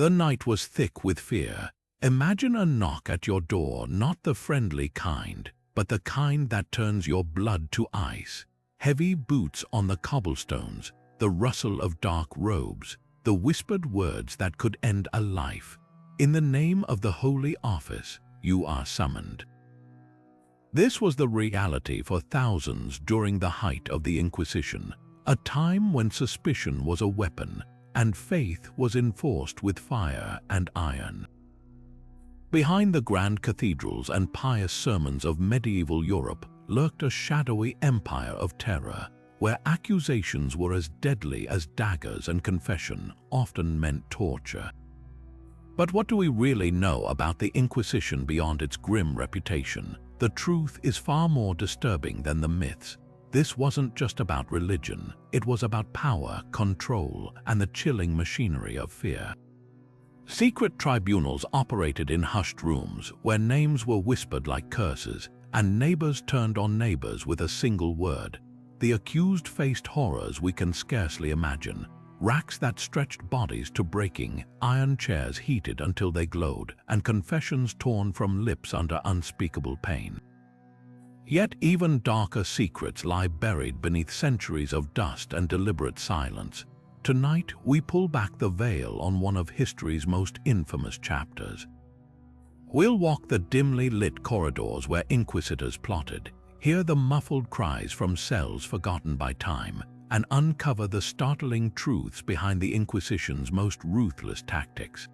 The night was thick with fear. Imagine a knock at your door, not the friendly kind, but the kind that turns your blood to ice. Heavy boots on the cobblestones, the rustle of dark robes, the whispered words that could end a life. In the name of the Holy Office, you are summoned. This was the reality for thousands during the height of the Inquisition, a time when suspicion was a weapon and faith was enforced with fire and iron. Behind the grand cathedrals and pious sermons of medieval Europe lurked a shadowy empire of terror, where accusations were as deadly as daggers and confession often meant torture. But what do we really know about the Inquisition beyond its grim reputation? The truth is far more disturbing than the myths. This wasn't just about religion, it was about power, control, and the chilling machinery of fear. Secret tribunals operated in hushed rooms where names were whispered like curses, and neighbors turned on neighbors with a single word. The accused faced horrors we can scarcely imagine. Racks that stretched bodies to breaking, iron chairs heated until they glowed, and confessions torn from lips under unspeakable pain. Yet even darker secrets lie buried beneath centuries of dust and deliberate silence. Tonight, we pull back the veil on one of history's most infamous chapters. We'll walk the dimly lit corridors where inquisitors plotted, hear the muffled cries from cells forgotten by time, and uncover the startling truths behind the Inquisition's most ruthless tactics.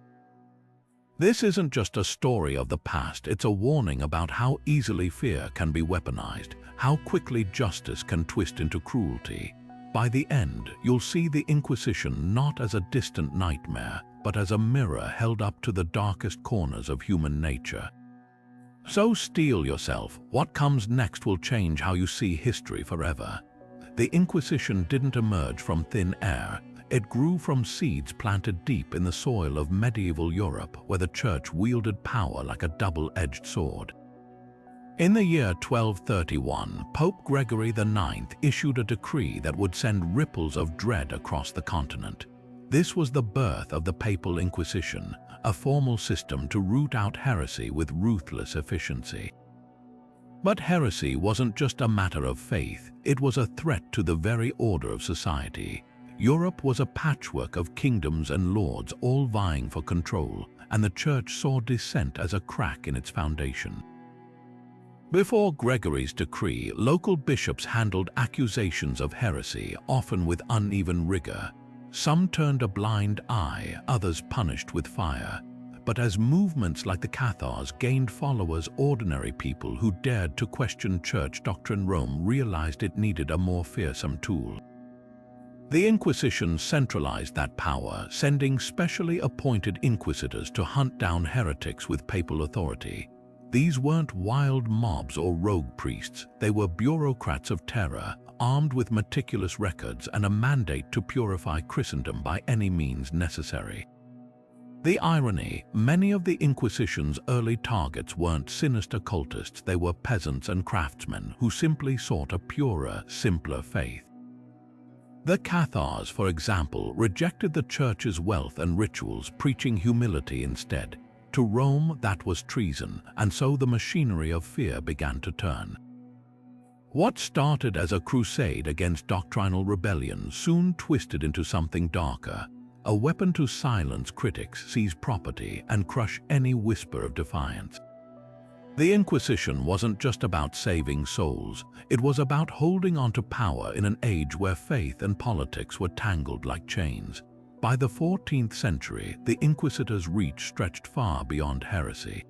This isn't just a story of the past, it's a warning about how easily fear can be weaponized, how quickly justice can twist into cruelty. By the end, you'll see the Inquisition not as a distant nightmare, but as a mirror held up to the darkest corners of human nature. So steel yourself, what comes next will change how you see history forever. The Inquisition didn't emerge from thin air. It grew from seeds planted deep in the soil of medieval Europe, where the Church wielded power like a double-edged sword. In the year 1231, Pope Gregory IX issued a decree that would send ripples of dread across the continent. This was the birth of the Papal Inquisition, a formal system to root out heresy with ruthless efficiency. But heresy wasn't just a matter of faith, it was a threat to the very order of society. Europe was a patchwork of kingdoms and lords all vying for control, and the Church saw dissent as a crack in its foundation. Before Gregory's decree, local bishops handled accusations of heresy, often with uneven rigor. Some turned a blind eye, others punished with fire. But as movements like the Cathars gained followers, ordinary people who dared to question church doctrine, Rome realized it needed a more fearsome tool. The Inquisition centralized that power, sending specially appointed inquisitors to hunt down heretics with papal authority. These weren't wild mobs or rogue priests, they were bureaucrats of terror, armed with meticulous records and a mandate to purify Christendom by any means necessary. The irony, many of the Inquisition's early targets weren't sinister cultists, they were peasants and craftsmen who simply sought a purer, simpler faith. The Cathars, for example, rejected the Church's wealth and rituals, preaching humility instead. To Rome, that was treason, and so the machinery of fear began to turn. What started as a crusade against doctrinal rebellion soon twisted into something darker. A weapon to silence critics, seize property, and crush any whisper of defiance. The Inquisition wasn't just about saving souls, it was about holding on to power in an age where faith and politics were tangled like chains. By the 14th century, the Inquisitors' reach stretched far beyond heresy.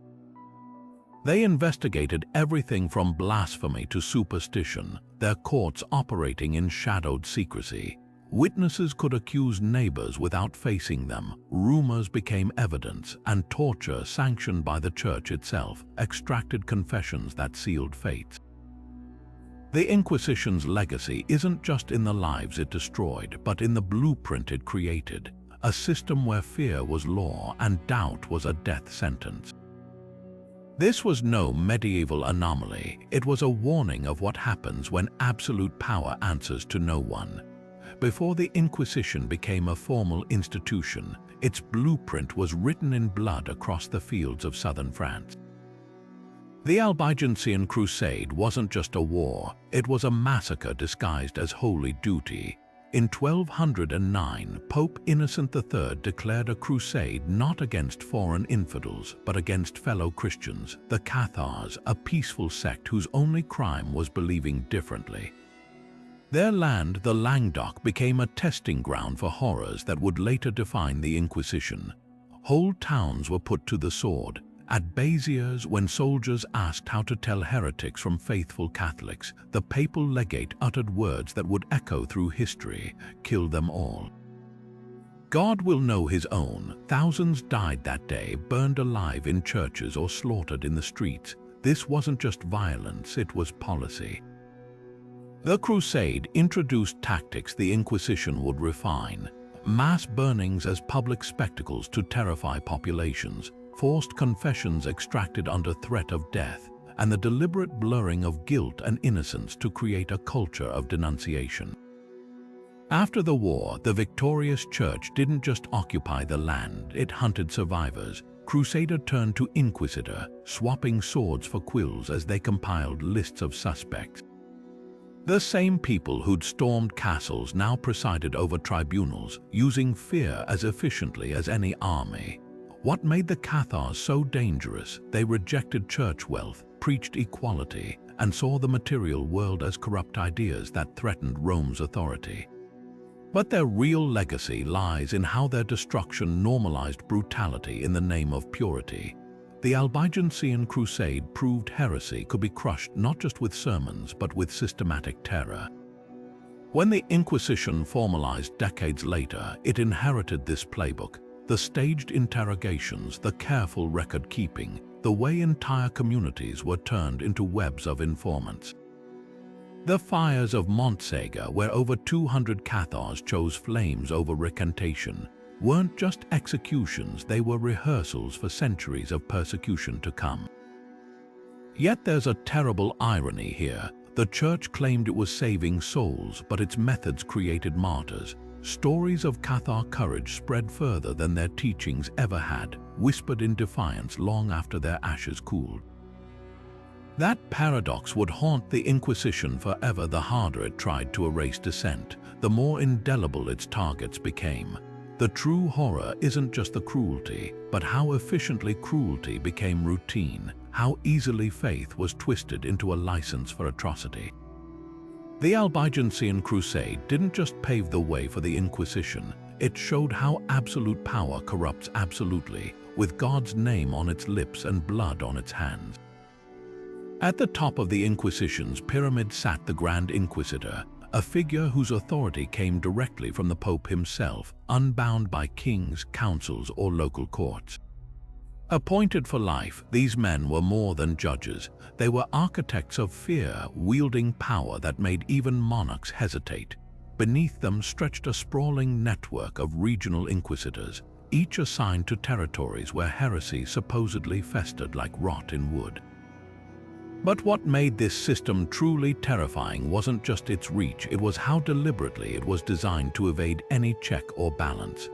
They investigated everything from blasphemy to superstition, their courts operating in shadowed secrecy. Witnesses could accuse neighbors without facing them, rumors became evidence, and torture, sanctioned by the Church itself, extracted confessions that sealed fates. The Inquisition's legacy isn't just in the lives it destroyed, but in the blueprint it created, a system where fear was law and doubt was a death sentence. This was no medieval anomaly, it was a warning of what happens when absolute power answers to no one. Before the Inquisition became a formal institution, its blueprint was written in blood across the fields of southern France. The Albigensian Crusade wasn't just a war, it was a massacre disguised as holy duty. In 1209, Pope Innocent III declared a crusade not against foreign infidels, but against fellow Christians, the Cathars, a peaceful sect whose only crime was believing differently. Their land, the Languedoc, became a testing ground for horrors that would later define the Inquisition. Whole towns were put to the sword. At Béziers, when soldiers asked how to tell heretics from faithful Catholics, the papal legate uttered words that would echo through history: "Kill them all." God will know his own. Thousands died that day, burned alive in churches or slaughtered in the streets. This wasn't just violence, it was policy. The Crusade introduced tactics the Inquisition would refine: mass burnings as public spectacles to terrify populations, forced confessions extracted under threat of death, and the deliberate blurring of guilt and innocence to create a culture of denunciation. After the war, the victorious church didn't just occupy the land, it hunted survivors. Crusader turned to Inquisitor, swapping swords for quills as they compiled lists of suspects. The same people who'd stormed castles now presided over tribunals, using fear as efficiently as any army. What made the Cathars so dangerous? They rejected church wealth, preached equality, and saw the material world as corrupt ideas that threatened Rome's authority. But their real legacy lies in how their destruction normalized brutality in the name of purity. The Albigensian Crusade proved heresy could be crushed not just with sermons but with systematic terror. When the Inquisition formalized decades later, it inherited this playbook: the staged interrogations, the careful record-keeping, the way entire communities were turned into webs of informants. The fires of Montségur, where over 200 Cathars chose flames over recantation, weren't just executions, they were rehearsals for centuries of persecution to come. Yet there's a terrible irony here. The Church claimed it was saving souls, but its methods created martyrs. Stories of Cathar courage spread further than their teachings ever had, whispered in defiance long after their ashes cooled. That paradox would haunt the Inquisition forever. The harder it tried to erase dissent, the more indelible its targets became. The true horror isn't just the cruelty, but how efficiently cruelty became routine, how easily faith was twisted into a license for atrocity. The Albigensian Crusade didn't just pave the way for the Inquisition, it showed how absolute power corrupts absolutely, with God's name on its lips and blood on its hands. At the top of the Inquisition's pyramid sat the Grand Inquisitor, a figure whose authority came directly from the Pope himself, unbound by kings, councils, or local courts. Appointed for life, these men were more than judges. They were architects of fear, wielding power that made even monarchs hesitate. Beneath them stretched a sprawling network of regional inquisitors, each assigned to territories where heresy supposedly festered like rot in wood. But what made this system truly terrifying wasn't just its reach, it was how deliberately it was designed to evade any check or balance.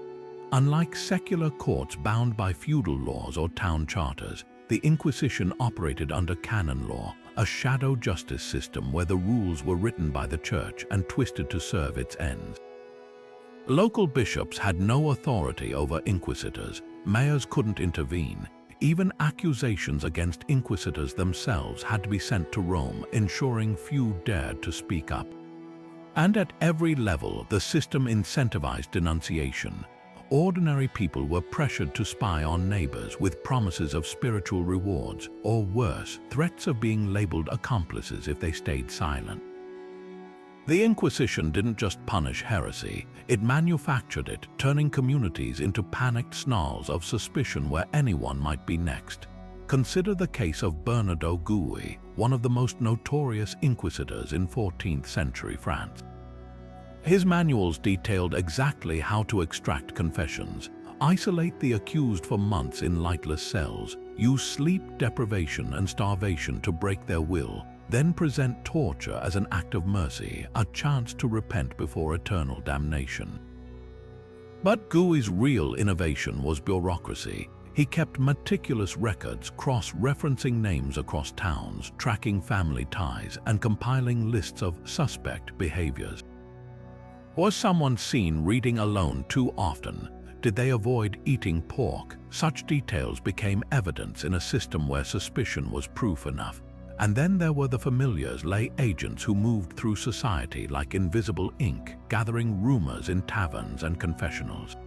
Unlike secular courts bound by feudal laws or town charters, the Inquisition operated under canon law, a shadow justice system where the rules were written by the Church and twisted to serve its ends. Local bishops had no authority over inquisitors, mayors couldn't intervene. Even accusations against inquisitors themselves had to be sent to Rome, ensuring few dared to speak up. And at every level, the system incentivized denunciation. Ordinary people were pressured to spy on neighbors with promises of spiritual rewards, or worse, threats of being labeled accomplices if they stayed silent. The Inquisition didn't just punish heresy, it manufactured it, turning communities into panicked snarls of suspicion where anyone might be next. Consider the case of Bernardo Gui, one of the most notorious inquisitors in 14th century France. His manuals detailed exactly how to extract confessions, isolate the accused for months in lightless cells, use sleep deprivation and starvation to break their will, then present torture as an act of mercy, a chance to repent before eternal damnation. But Gui's real innovation was bureaucracy. He kept meticulous records, cross-referencing names across towns, tracking family ties, and compiling lists of suspect behaviors. Was someone seen reading alone too often? Did they avoid eating pork? Such details became evidence in a system where suspicion was proof enough. And then there were the familiars, lay agents who moved through society like invisible ink, gathering rumors in taverns and confessionals.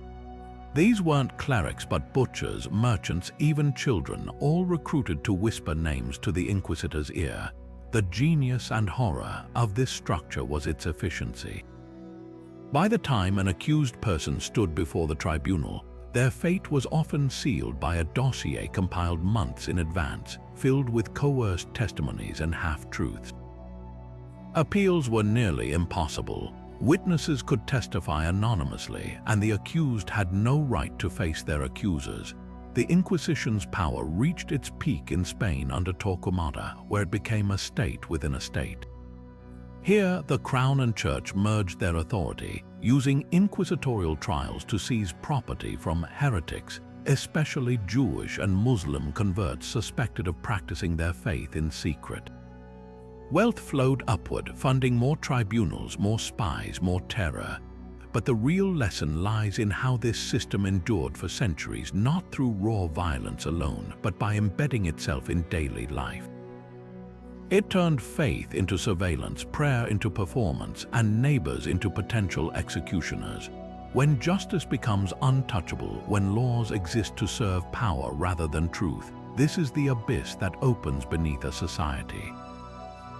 These weren't clerics but butchers, merchants, even children, all recruited to whisper names to the Inquisitor's ear. The genius and horror of this structure was its efficiency. By the time an accused person stood before the tribunal, their fate was often sealed by a dossier compiled months in advance, filled with coerced testimonies and half-truths. Appeals were nearly impossible. Witnesses could testify anonymously, and the accused had no right to face their accusers. The Inquisition's power reached its peak in Spain under Torquemada, where it became a state within a state. Here, the Crown and Church merged their authority, using inquisitorial trials to seize property from heretics, especially Jewish and Muslim converts suspected of practicing their faith in secret. Wealth flowed upward, funding more tribunals, more spies, more terror. But the real lesson lies in how this system endured for centuries, not through raw violence alone, but by embedding itself in daily life. It turned faith into surveillance, prayer into performance, and neighbors into potential executioners. When justice becomes untouchable, when laws exist to serve power rather than truth, this is the abyss that opens beneath a society.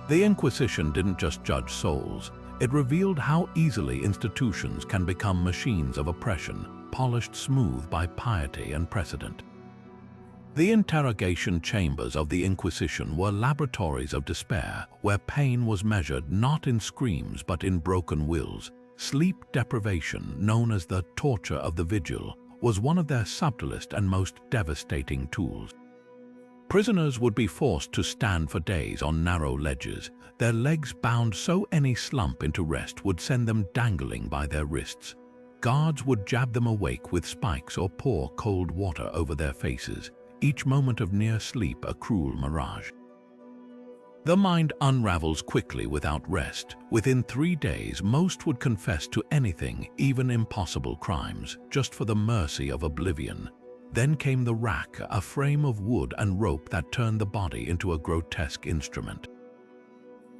The Inquisition didn't just judge souls, it revealed how easily institutions can become machines of oppression, polished smooth by piety and precedent. The interrogation chambers of the Inquisition were laboratories of despair, where pain was measured not in screams but in broken wills. Sleep deprivation, known as the torture of the vigil, was one of their subtlest and most devastating tools. Prisoners would be forced to stand for days on narrow ledges, their legs bound so any slump into rest would send them dangling by their wrists. Guards would jab them awake with spikes or pour cold water over their faces, each moment of near sleep a cruel mirage. The mind unravels quickly without rest. Within 3 days, most would confess to anything, even impossible crimes, just for the mercy of oblivion. Then came the rack, a frame of wood and rope that turned the body into a grotesque instrument.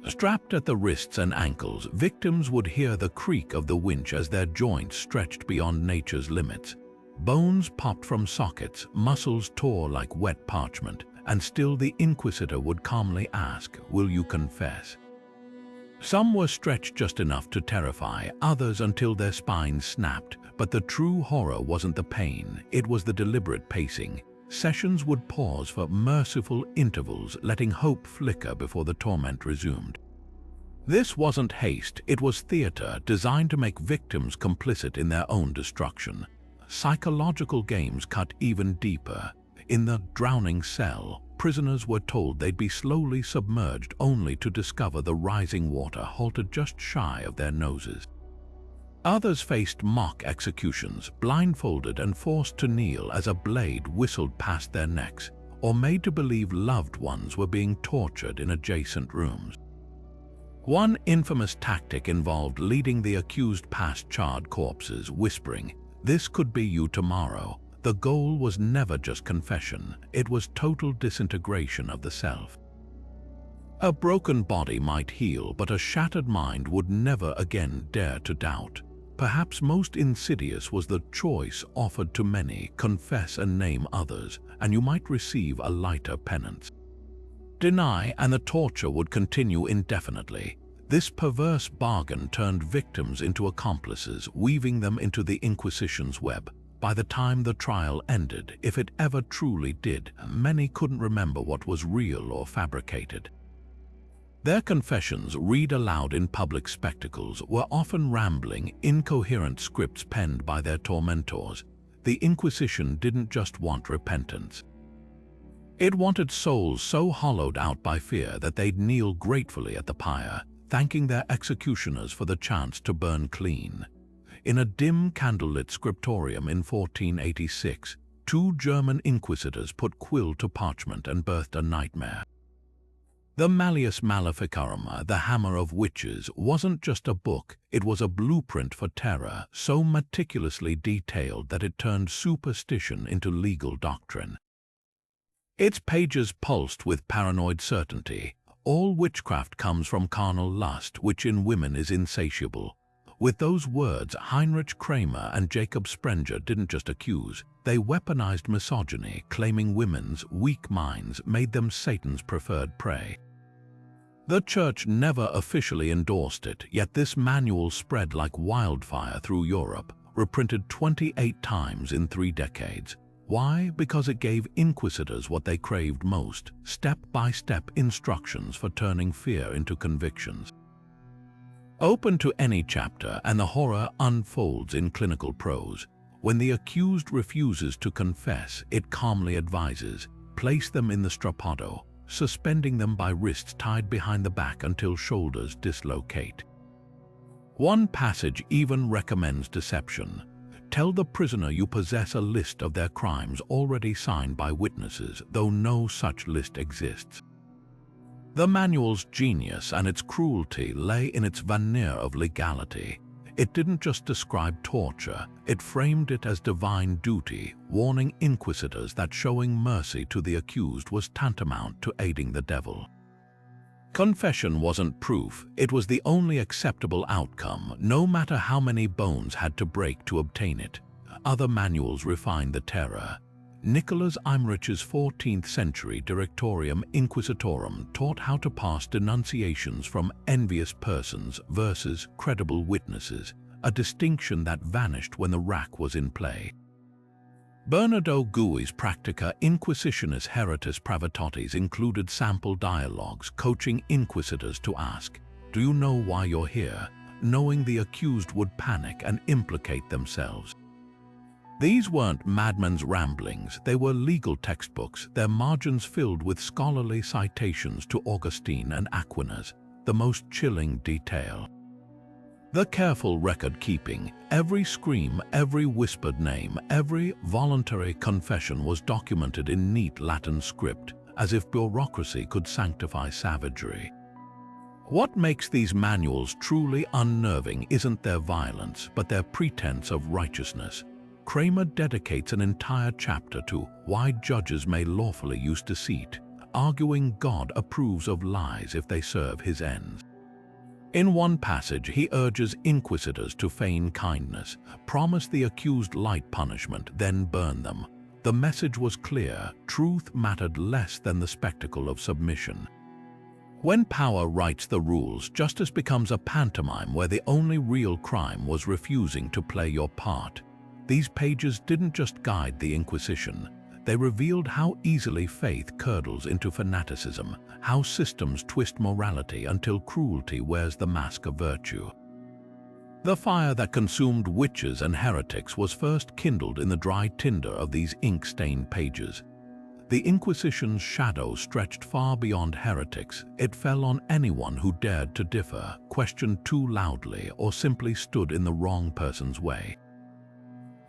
Strapped at the wrists and ankles, victims would hear the creak of the winch as their joints stretched beyond nature's limits. Bones popped from sockets, muscles tore like wet parchment, and still the Inquisitor would calmly ask, "Will you confess?" Some were stretched just enough to terrify, others until their spines snapped. But the true horror wasn't the pain, it was the deliberate pacing. Sessions would pause for merciful intervals, letting hope flicker before the torment resumed. This wasn't haste, it was theater designed to make victims complicit in their own destruction. Psychological games cut even deeper. In the drowning cell, prisoners were told they'd be slowly submerged only to discover the rising water halted just shy of their noses. Others faced mock executions, blindfolded and forced to kneel as a blade whistled past their necks, or made to believe loved ones were being tortured in adjacent rooms. One infamous tactic involved leading the accused past charred corpses, whispering, "This could be you tomorrow." The goal was never just confession, it was total disintegration of the self. A broken body might heal, but a shattered mind would never again dare to doubt. Perhaps most insidious was the choice offered to many: confess and name others, and you might receive a lighter penance. Deny, and the torture would continue indefinitely. This perverse bargain turned victims into accomplices, weaving them into the Inquisition's web. By the time the trial ended, if it ever truly did, many couldn't remember what was real or fabricated. Their confessions, read aloud in public spectacles, were often rambling, incoherent scripts penned by their tormentors. The Inquisition didn't just want repentance. It wanted souls so hollowed out by fear that they'd kneel gratefully at the pyre, thanking their executioners for the chance to burn clean. In a dim candlelit scriptorium in 1486, two German inquisitors put quill to parchment and birthed a nightmare. The Malleus Maleficarum, the Hammer of Witches, wasn't just a book, it was a blueprint for terror, so meticulously detailed that it turned superstition into legal doctrine. Its pages pulsed with paranoid certainty. All witchcraft comes from carnal lust, which in women is insatiable. With those words, Heinrich Kramer and Jacob Sprenger didn't just accuse, they weaponized misogyny, claiming women's weak minds made them Satan's preferred prey. The Church never officially endorsed it, yet this manual spread like wildfire through Europe, reprinted 28 times in 3 decades. Why? Because it gave inquisitors what they craved most, step-by-step instructions for turning fear into convictions. Open to any chapter and the horror unfolds in clinical prose. When the accused refuses to confess, it calmly advises, place them in the strappado, suspending them by wrists tied behind the back until shoulders dislocate. One passage even recommends deception. Tell the prisoner you possess a list of their crimes already signed by witnesses, though no such list exists. The manual's genius and its cruelty lay in its veneer of legality. It didn't just describe torture, it framed it as divine duty, warning inquisitors that showing mercy to the accused was tantamount to aiding the devil. Confession wasn't proof, it was the only acceptable outcome, no matter how many bones had to break to obtain it. Other manuals refined the terror. Nicholas Eimerich's 14th century Directorium Inquisitorum taught how to pass denunciations from envious persons versus credible witnesses, a distinction that vanished when the rack was in play. Bernardo Gui's Practica Inquisitionis Heritis Pravitotis included sample dialogues coaching inquisitors to ask, "Do you know why you're here?" knowing the accused would panic and implicate themselves. These weren't madmen's ramblings, they were legal textbooks, their margins filled with scholarly citations to Augustine and Aquinas, the most chilling detail. The careful record-keeping, every scream, every whispered name, every voluntary confession was documented in neat Latin script, as if bureaucracy could sanctify savagery. What makes these manuals truly unnerving isn't their violence, but their pretense of righteousness. Kramer dedicates an entire chapter to why judges may lawfully use deceit, arguing God approves of lies if they serve his ends. In one passage, he urges inquisitors to feign kindness, promise the accused light punishment, then burn them. The message was clear: truth mattered less than the spectacle of submission. When power writes the rules, justice becomes a pantomime where the only real crime was refusing to play your part. These pages didn't just guide the Inquisition. They revealed how easily faith curdles into fanaticism, how systems twist morality until cruelty wears the mask of virtue. The fire that consumed witches and heretics was first kindled in the dry tinder of these ink-stained pages. The Inquisition's shadow stretched far beyond heretics. It fell on anyone who dared to differ, questioned too loudly, or simply stood in the wrong person's way.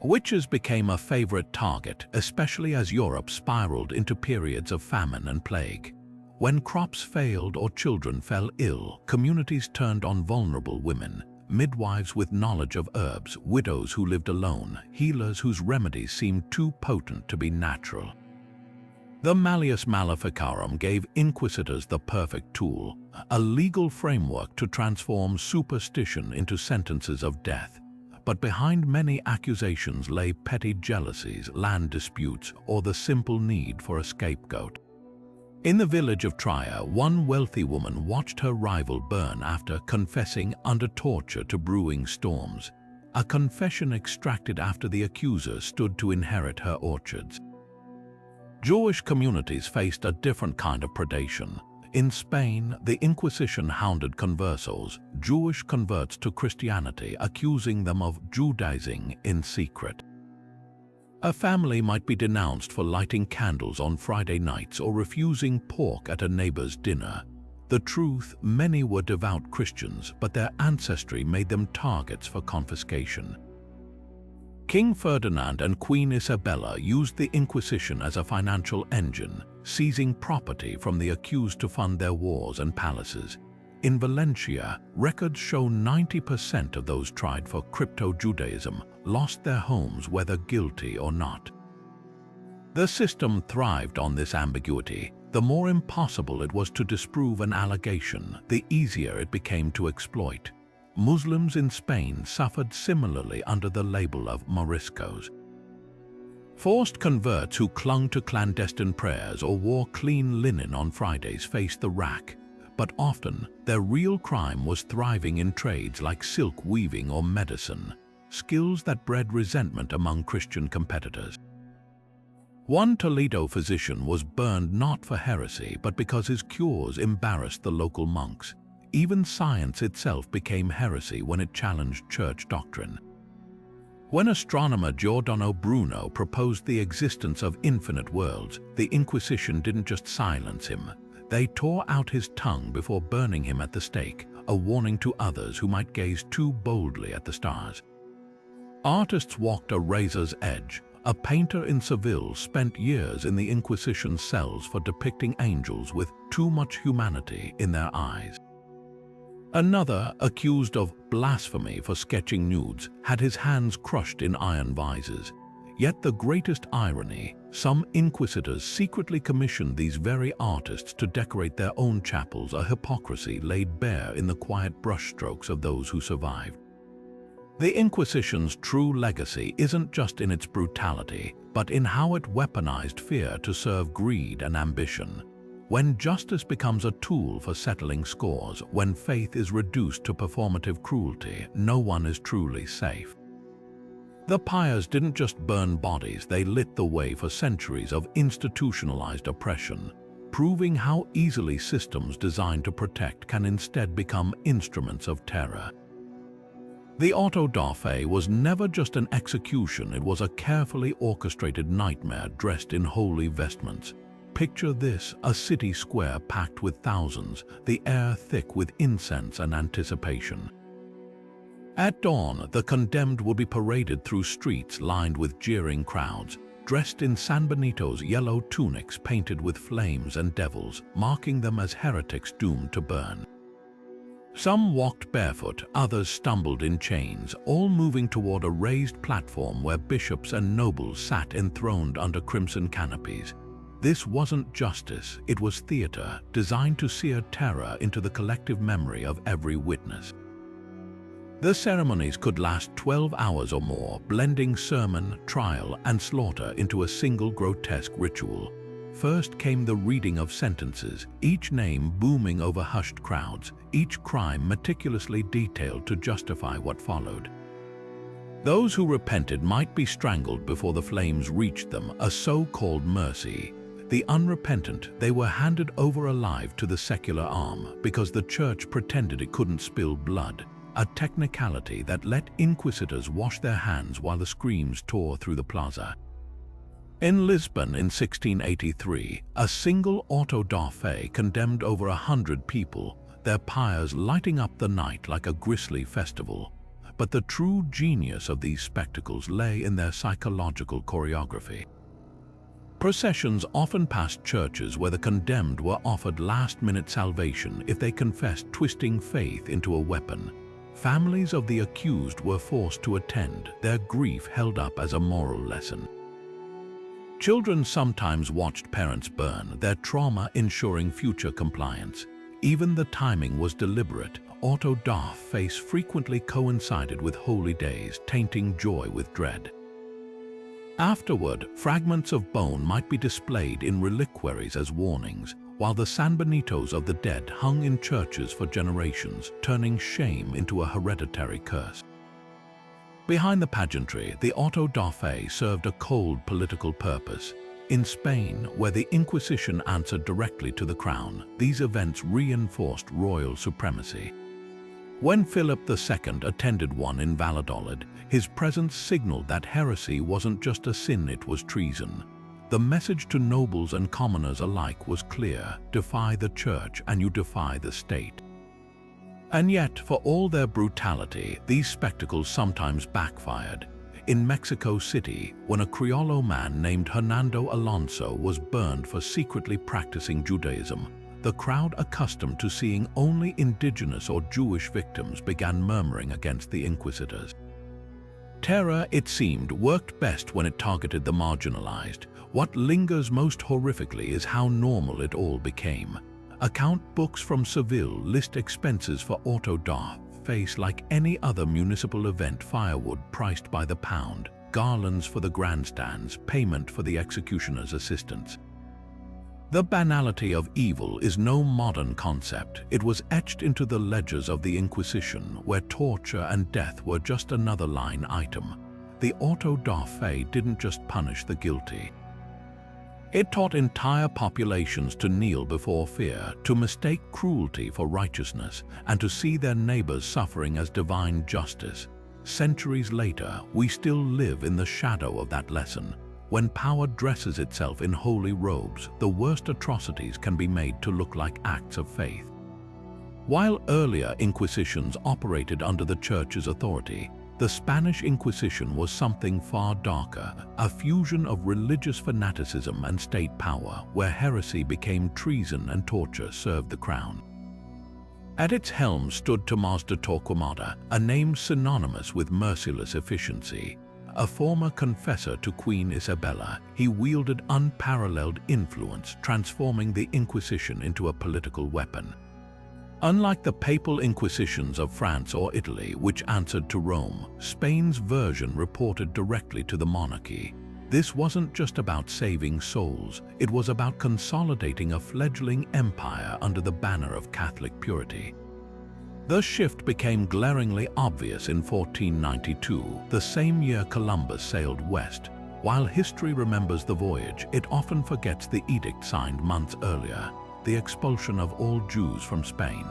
Witches became a favorite target, especially as Europe spiraled into periods of famine and plague. When crops failed or children fell ill, communities turned on vulnerable women, midwives with knowledge of herbs, widows who lived alone, healers whose remedies seemed too potent to be natural. The Malleus Maleficarum gave inquisitors the perfect tool, a legal framework to transform superstition into sentences of death. But behind many accusations lay petty jealousies, land disputes, or the simple need for a scapegoat. In the village of Trier, one wealthy woman watched her rival burn after confessing under torture to brewing storms, a confession extracted after the accuser stood to inherit her orchards. Jewish communities faced a different kind of predation. In Spain, the Inquisition hounded conversos, Jewish converts to Christianity, accusing them of Judaizing in secret. A family might be denounced for lighting candles on Friday nights or refusing pork at a neighbor's dinner. The truth, many were devout Christians, but their ancestry made them targets for confiscation. King Ferdinand and Queen Isabella used the Inquisition as a financial engine, seizing property from the accused to fund their wars and palaces. In Valencia, records show 90% of those tried for crypto-Judaism lost their homes whether guilty or not. The system thrived on this ambiguity. The more impossible it was to disprove an allegation, the easier it became to exploit. Muslims in Spain suffered similarly under the label of Moriscos. Forced converts who clung to clandestine prayers or wore clean linen on Fridays faced the rack, but often their real crime was thriving in trades like silk weaving or medicine, skills that bred resentment among Christian competitors. One Toledo physician was burned not for heresy, but because his cures embarrassed the local monks. Even science itself became heresy when it challenged church doctrine. When astronomer Giordano Bruno proposed the existence of infinite worlds, the Inquisition didn't just silence him. They tore out his tongue before burning him at the stake, a warning to others who might gaze too boldly at the stars. Artists walked a razor's edge. A painter in Seville spent years in the Inquisition cells for depicting angels with too much humanity in their eyes. Another, accused of blasphemy for sketching nudes, had his hands crushed in iron visors. Yet the greatest irony, some inquisitors secretly commissioned these very artists to decorate their own chapels, a hypocrisy laid bare in the quiet brushstrokes of those who survived. The Inquisition's true legacy isn't just in its brutality, but in how it weaponized fear to serve greed and ambition. When justice becomes a tool for settling scores, when faith is reduced to performative cruelty, no one is truly safe. The pyres didn't just burn bodies, they lit the way for centuries of institutionalized oppression, proving how easily systems designed to protect can instead become instruments of terror. The auto da fe was never just an execution, it was a carefully orchestrated nightmare dressed in holy vestments. Picture this, a city square packed with thousands, the air thick with incense and anticipation. At dawn, the condemned would be paraded through streets lined with jeering crowds, dressed in San Benito's yellow tunics painted with flames and devils, marking them as heretics doomed to burn. Some walked barefoot, others stumbled in chains, all moving toward a raised platform where bishops and nobles sat enthroned under crimson canopies. This wasn't justice, it was theater, designed to sear terror into the collective memory of every witness. The ceremonies could last 12 hours or more, blending sermon, trial, and slaughter into a single grotesque ritual. First came the reading of sentences, each name booming over hushed crowds, each crime meticulously detailed to justify what followed. Those who repented might be strangled before the flames reached them, a so-called mercy. The unrepentant, they were handed over alive to the secular arm because the church pretended it couldn't spill blood, a technicality that let inquisitors wash their hands while the screams tore through the plaza. In Lisbon in 1683, a single auto da fe condemned over 100 people, their pyres lighting up the night like a grisly festival. But the true genius of these spectacles lay in their psychological choreography. Processions often passed churches where the condemned were offered last-minute salvation if they confessed, twisting faith into a weapon. Families of the accused were forced to attend, their grief held up as a moral lesson. Children sometimes watched parents burn, their trauma ensuring future compliance. Even the timing was deliberate. Auto da fe frequently coincided with holy days, tainting joy with dread. Afterward, fragments of bone might be displayed in reliquaries as warnings, while the sanbenitos of the dead hung in churches for generations, turning shame into a hereditary curse. Behind the pageantry, the auto da fe served a cold political purpose. In Spain, where the Inquisition answered directly to the crown, these events reinforced royal supremacy. When Philip II attended one in Valladolid, his presence signaled that heresy wasn't just a sin, it was treason. The message to nobles and commoners alike was clear: defy the church and you defy the state. And yet, for all their brutality, these spectacles sometimes backfired. in Mexico City, when a Criollo man named Hernando Alonso was burned for secretly practicing Judaism, the crowd accustomed to seeing only indigenous or Jewish victims began murmuring against the inquisitors. Terror, it seemed, worked best when it targeted the marginalized. What lingers most horrifically is how normal it all became. Account books from Seville list expenses for auto da fe like any other municipal event: firewood priced by the pound, garlands for the grandstands, payment for the executioner's assistants. The banality of evil is no modern concept. It was etched into the ledgers of the Inquisition, where torture and death were just another line item. The auto da fe didn't just punish the guilty. It taught entire populations to kneel before fear, to mistake cruelty for righteousness, and to see their neighbors suffering as divine justice. Centuries later, we still live in the shadow of that lesson. When power dresses itself in holy robes, the worst atrocities can be made to look like acts of faith. While earlier Inquisitions operated under the Church's authority, the Spanish Inquisition was something far darker, a fusion of religious fanaticism and state power, where heresy became treason and torture served the crown. At its helm stood Tomás de Torquemada, a name synonymous with merciless efficiency. A former confessor to Queen Isabella, he wielded unparalleled influence, transforming the Inquisition into a political weapon. Unlike the Papal Inquisitions of France or Italy, which answered to Rome, Spain's version reported directly to the monarchy. This wasn't just about saving souls, it was about consolidating a fledgling empire under the banner of Catholic purity. The shift became glaringly obvious in 1492, the same year Columbus sailed west. While history remembers the voyage, it often forgets the edict signed months earlier, the expulsion of all Jews from Spain.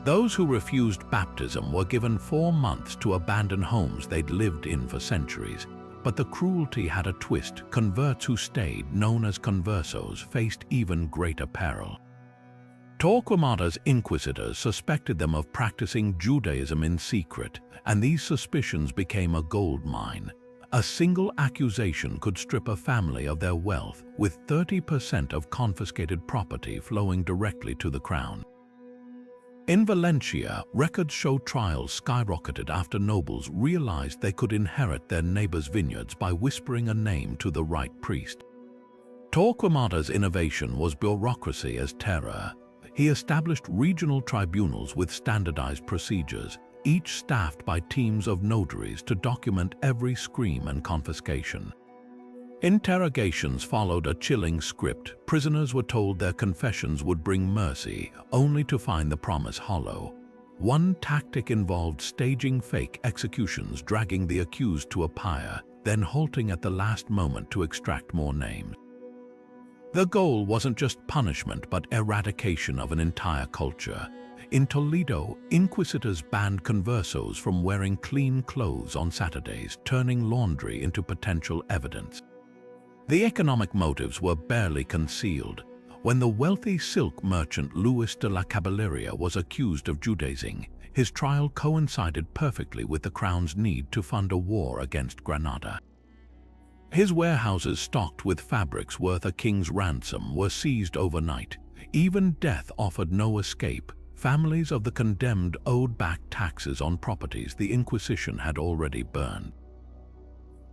Those who refused baptism were given 4 months to abandon homes they'd lived in for centuries. But the cruelty had a twist. Converts who stayed, known as conversos, faced even greater peril. Torquemada's inquisitors suspected them of practicing Judaism in secret, and these suspicions became a gold mine. A single accusation could strip a family of their wealth, with 30% of confiscated property flowing directly to the crown. In Valencia, records show trials skyrocketed after nobles realized they could inherit their neighbors' vineyards by whispering a name to the right priest. Torquemada's innovation was bureaucracy as terror. He established regional tribunals with standardized procedures, each staffed by teams of notaries to document every scream and confiscation. Interrogations followed a chilling script. Prisoners were told their confessions would bring mercy, only to find the promise hollow. One tactic involved staging fake executions, dragging the accused to a pyre, then halting at the last moment to extract more names. The goal wasn't just punishment, but eradication of an entire culture. In Toledo, inquisitors banned conversos from wearing clean clothes on Saturdays, turning laundry into potential evidence. The economic motives were barely concealed. When the wealthy silk merchant Luis de la Caballeria was accused of Judaizing, his trial coincided perfectly with the crown's need to fund a war against Granada. His warehouses stocked with fabrics worth a king's ransom were seized overnight. Even death offered no escape. Families of the condemned owed back taxes on properties the Inquisition had already burned.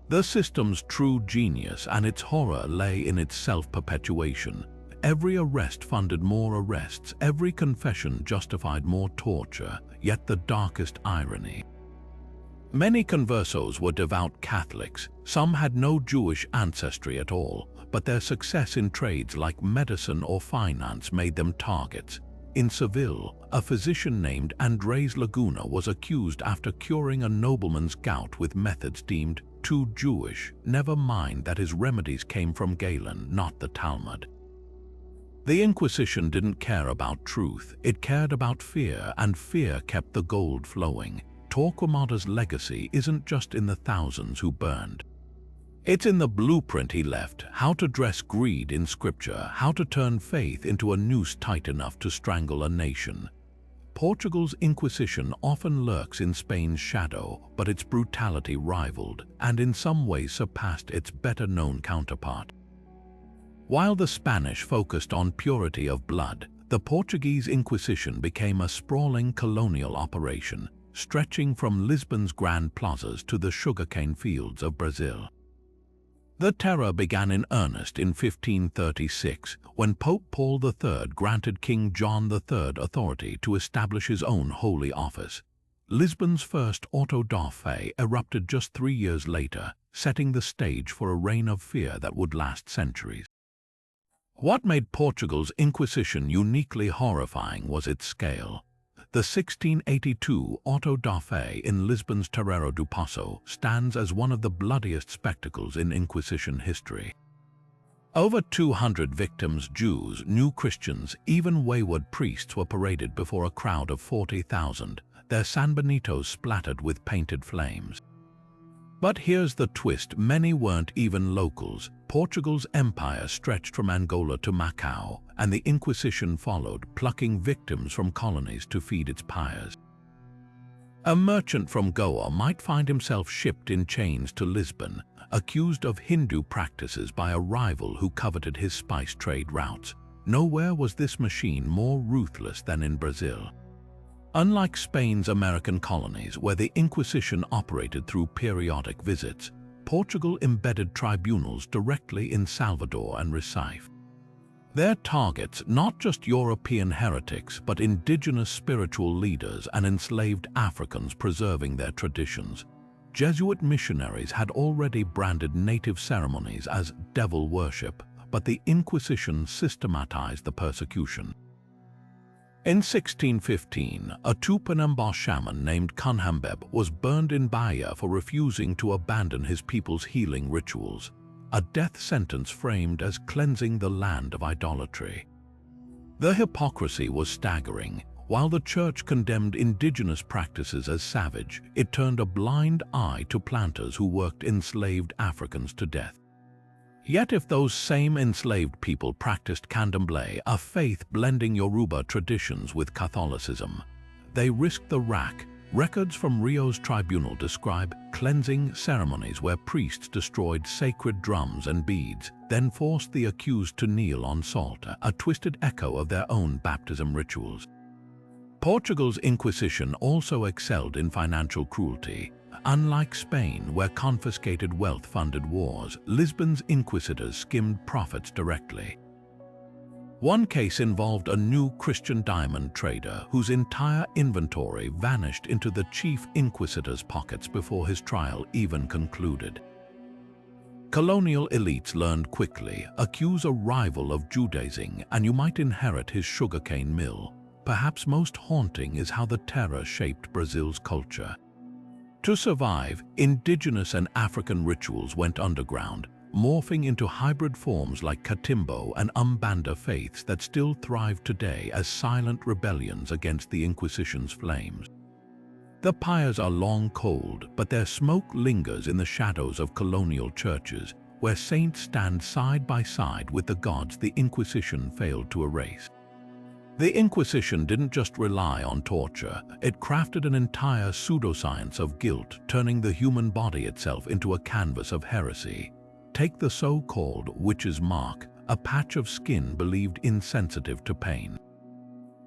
The system's true genius and its horror lay in its self-perpetuation. Every arrest funded more arrests, every confession justified more torture, yet the darkest irony. Many conversos were devout Catholics. Some had no Jewish ancestry at all, but their success in trades like medicine or finance made them targets. In Seville, a physician named Andrés Laguna was accused after curing a nobleman's gout with methods deemed too Jewish, never mind that his remedies came from Galen, not the Talmud. The Inquisition didn't care about truth, it cared about fear, and fear kept the gold flowing. Torquemada's legacy isn't just in the thousands who burned. It's in the blueprint he left: how to dress greed in scripture, how to turn faith into a noose tight enough to strangle a nation. Portugal's Inquisition often lurks in Spain's shadow, but its brutality rivaled and in some ways surpassed its better-known counterpart. While the Spanish focused on purity of blood, the Portuguese Inquisition became a sprawling colonial operation, stretching from Lisbon's grand plazas to the sugarcane fields of Brazil. The terror began in earnest in 1536, when Pope Paul III granted King John III authority to establish his own holy office. Lisbon's first auto da fe erupted just 3 years later, setting the stage for a reign of fear that would last centuries. What made Portugal's Inquisition uniquely horrifying was its scale. The 1682 auto da fe in Lisbon's Terreiro do Passo stands as one of the bloodiest spectacles in Inquisition history. Over 200 victims, Jews, New Christians, even wayward priests, were paraded before a crowd of 40,000, their sanbenitos splattered with painted flames. But here's the twist: many weren't even locals. Portugal's empire stretched from Angola to Macau, and the Inquisition followed, plucking victims from colonies to feed its pyres. A merchant from Goa might find himself shipped in chains to Lisbon, accused of Hindu practices by a rival who coveted his spice trade routes. Nowhere was this machine more ruthless than in Brazil. Unlike Spain's American colonies, where the Inquisition operated through periodic visits, Portugal embedded tribunals directly in Salvador and Recife. Their targets, not just European heretics, but indigenous spiritual leaders and enslaved Africans preserving their traditions. Jesuit missionaries had already branded native ceremonies as devil worship, but the Inquisition systematized the persecution. In 1615, a Tupinambá shaman named Cunhambeb was burned in Bahia for refusing to abandon his people's healing rituals, a death sentence framed as cleansing the land of idolatry. The hypocrisy was staggering. While the Church condemned indigenous practices as savage, it turned a blind eye to planters who worked enslaved Africans to death. Yet if those same enslaved people practiced candomblé, a faith blending Yoruba traditions with Catholicism, they risked the rack. Records from Rio's tribunal describe cleansing ceremonies where priests destroyed sacred drums and beads, then forced the accused to kneel on salt, a twisted echo of their own baptism rituals. Portugal's Inquisition also excelled in financial cruelty. Unlike Spain, where confiscated wealth funded wars, Lisbon's inquisitors skimmed profits directly. One case involved a new Christian diamond trader whose entire inventory vanished into the chief inquisitor's pockets before his trial even concluded. Colonial elites learned quickly: accuse a rival of Judaizing and you might inherit his sugarcane mill. Perhaps most haunting is how the terror shaped Brazil's culture. To survive, indigenous and African rituals went underground, morphing into hybrid forms like Catimbo and Umbanda faiths that still thrive today as silent rebellions against the Inquisition's flames. The pyres are long cold, but their smoke lingers in the shadows of colonial churches, where saints stand side by side with the gods the Inquisition failed to erase. The Inquisition didn't just rely on torture, it crafted an entire pseudoscience of guilt, turning the human body itself into a canvas of heresy. Take the so-called witch's mark, a patch of skin believed insensitive to pain.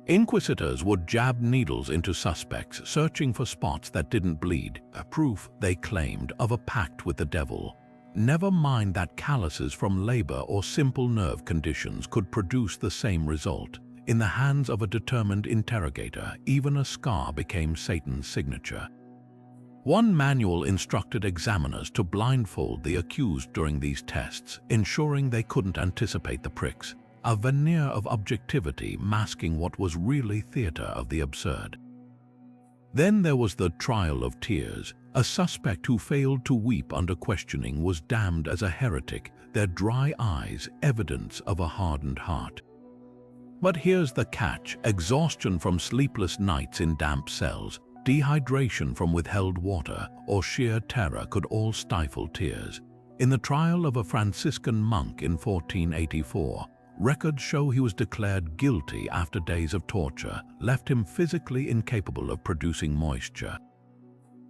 Inquisitors would jab needles into suspects, searching for spots that didn't bleed, a proof, they claimed, of a pact with the devil. Never mind that calluses from labor or simple nerve conditions could produce the same result. In the hands of a determined interrogator, even a scar became Satan's signature. One manual instructed examiners to blindfold the accused during these tests, ensuring they couldn't anticipate the pricks, a veneer of objectivity masking what was really theater of the absurd. Then there was the trial of tears. A suspect who failed to weep under questioning was damned as a heretic, their dry eyes evidence of a hardened heart. But here's the catch: exhaustion from sleepless nights in damp cells, dehydration from withheld water, or sheer terror could all stifle tears. In the trial of a Franciscan monk in 1484, records show he was declared guilty after days of torture left him physically incapable of producing moisture.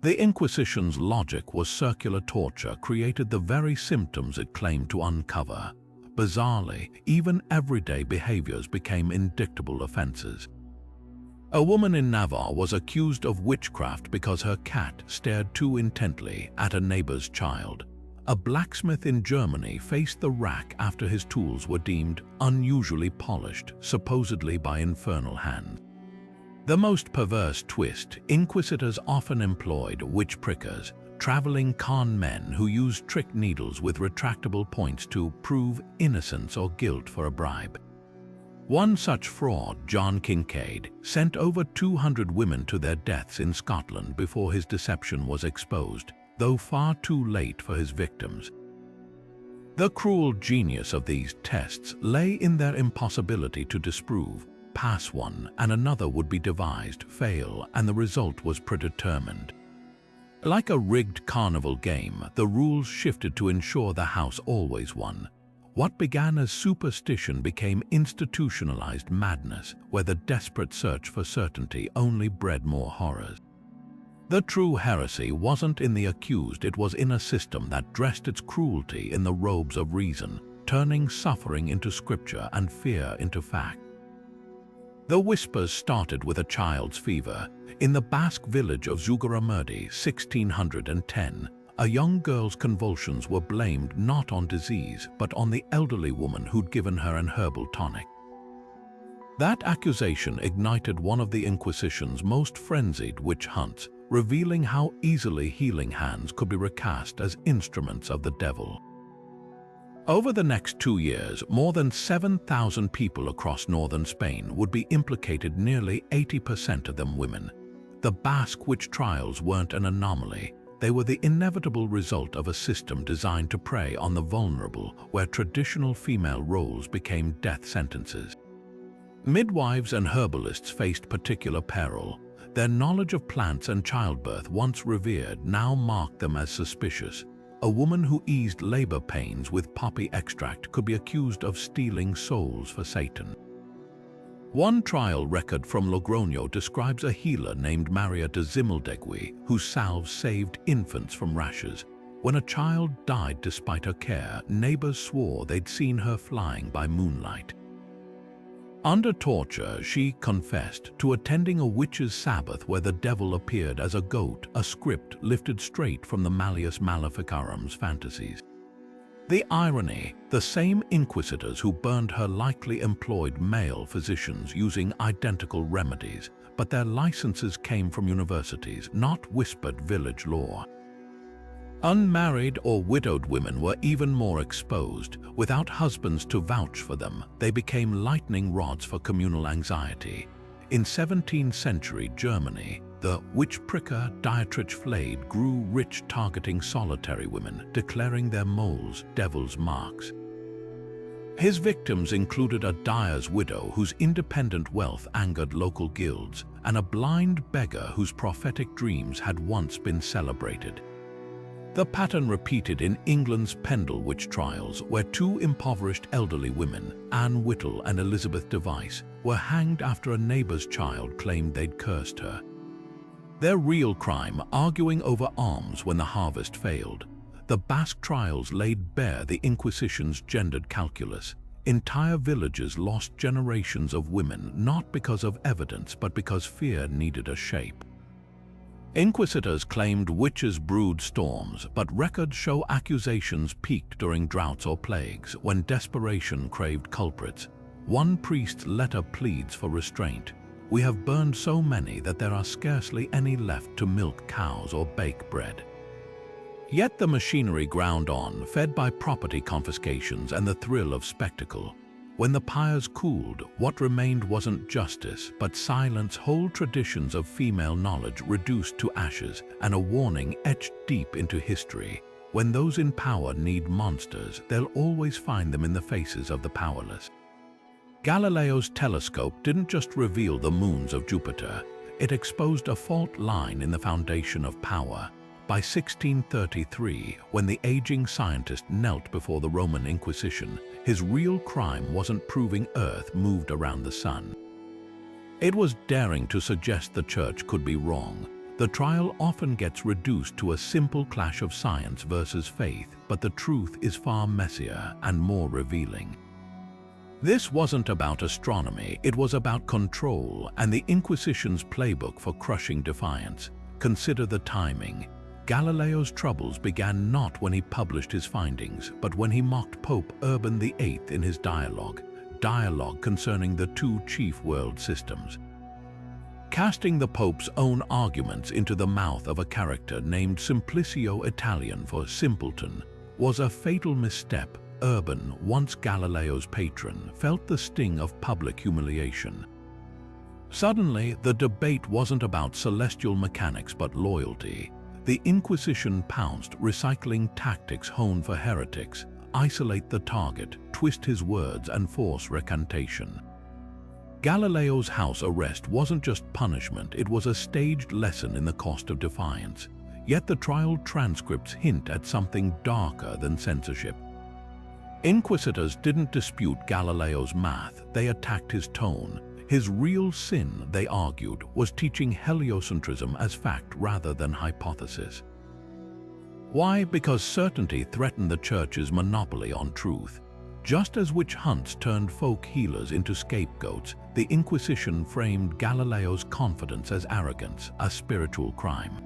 The Inquisition's logic was circular torture created the very symptoms it claimed to uncover. Bizarrely, even everyday behaviors became indictable offenses. A woman in Navarre was accused of witchcraft because her cat stared too intently at a neighbor's child. A blacksmith in Germany faced the rack after his tools were deemed unusually polished, supposedly by infernal hands. The most perverse twist, inquisitors often employed witch prickers, traveling con men who used trick needles with retractable points to prove innocence or guilt for a bribe. One such fraud, John Kincaid, sent over 200 women to their deaths in Scotland before his deception was exposed, though far too late for his victims. The cruel genius of these tests lay in their impossibility to disprove. Pass one and another would be devised, fail, and the result was predetermined. Like a rigged carnival game, the rules shifted to ensure the house always won. What began as superstition became institutionalized madness, where the desperate search for certainty only bred more horrors. The true heresy wasn't in the accused, it was in a system that dressed its cruelty in the robes of reason, turning suffering into scripture and fear into fact. The whispers started with a child's fever. In the Basque village of Zugarramurdi, 1610, a young girl's convulsions were blamed not on disease, but on the elderly woman who'd given her an herbal tonic. That accusation ignited one of the Inquisition's most frenzied witch hunts, revealing how easily healing hands could be recast as instruments of the devil. Over the next 2 years, more than 7,000 people across northern Spain would be implicated, nearly 80% of them women. The Basque witch trials weren't an anomaly. They were the inevitable result of a system designed to prey on the vulnerable, where traditional female roles became death sentences. Midwives and herbalists faced particular peril. Their knowledge of plants and childbirth, once revered, now marked them as suspicious. A woman who eased labor pains with poppy extract could be accused of stealing souls for Satan. One trial record from Logroño describes a healer named Maria de Zimaldegui, whose salves saved infants from rashes. When a child died despite her care, neighbors swore they'd seen her flying by moonlight. Under torture, she confessed to attending a witch's sabbath where the devil appeared as a goat, a script lifted straight from the Malleus Maleficarum's fantasies. The irony, the same inquisitors who burned her likely employed male physicians using identical remedies, but their licenses came from universities, not whispered village lore. Unmarried or widowed women were even more exposed. Without husbands to vouch for them, they became lightning rods for communal anxiety. In 17th century Germany, the witch pricker Dietrich Flade grew rich, targeting solitary women, declaring their moles devil's marks. His victims included a dyer's widow whose independent wealth angered local guilds, and a blind beggar whose prophetic dreams had once been celebrated. The pattern repeated in England's Pendle witch trials, where two impoverished elderly women, Anne Whittle and Elizabeth Device, were hanged after a neighbor's child claimed they'd cursed her. Their real crime, arguing over alms when the harvest failed. The Basque trials laid bare the Inquisition's gendered calculus. Entire villages lost generations of women, not because of evidence, but because fear needed a shape. Inquisitors claimed witches brewed storms, but records show accusations peaked during droughts or plagues, when desperation craved culprits. One priest's letter pleads for restraint. "We have burned so many that there are scarcely any left to milk cows or bake bread." Yet the machinery ground on, fed by property confiscations and the thrill of spectacle. When the pyres cooled, what remained wasn't justice, but silence. Whole traditions of female knowledge reduced to ashes, and a warning etched deep into history. When those in power need monsters, they'll always find them in the faces of the powerless. Galileo's telescope didn't just reveal the moons of Jupiter, it exposed a fault line in the foundation of power. By 1633, when the aging scientist knelt before the Roman Inquisition, his real crime wasn't proving Earth moved around the sun. It was daring to suggest the Church could be wrong. The trial often gets reduced to a simple clash of science versus faith, but the truth is far messier and more revealing. This wasn't about astronomy, it was about control and the Inquisition's playbook for crushing defiance. Consider the timing. Galileo's troubles began not when he published his findings, but when he mocked Pope Urban VIII in his dialogue concerning the two chief world systems. Casting the Pope's own arguments into the mouth of a character named Simplicio, Italian for simpleton, was a fatal misstep. Urban, once Galileo's patron, felt the sting of public humiliation. Suddenly, the debate wasn't about celestial mechanics but loyalty. The Inquisition pounced, recycling tactics honed for heretics: isolate the target, twist his words, and force recantation. Galileo's house arrest wasn't just punishment, it was a staged lesson in the cost of defiance. Yet the trial transcripts hint at something darker than censorship. Inquisitors didn't dispute Galileo's math, they attacked his tone. His real sin, they argued, was teaching heliocentrism as fact rather than hypothesis. Why? Because certainty threatened the Church's monopoly on truth. Just as witch hunts turned folk healers into scapegoats, the Inquisition framed Galileo's confidence as arrogance, a spiritual crime.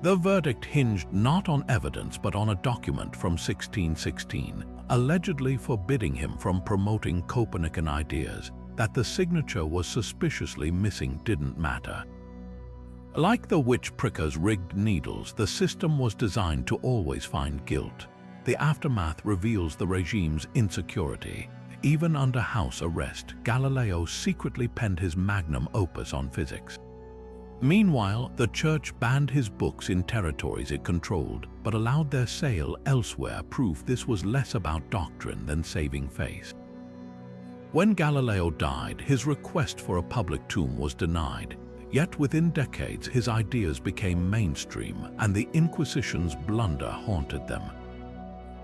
The verdict hinged not on evidence but on a document from 1616, allegedly forbidding him from promoting Copernican ideas. That the signature was suspiciously missing didn't matter. Like the witch pricker's rigged needles, the system was designed to always find guilt. The aftermath reveals the regime's insecurity. Even under house arrest, Galileo secretly penned his magnum opus on physics. Meanwhile, the Church banned his books in territories it controlled, but allowed their sale elsewhere, proof this was less about doctrine than saving face. When Galileo died, his request for a public tomb was denied. Yet within decades, his ideas became mainstream, and the Inquisition's blunder haunted them.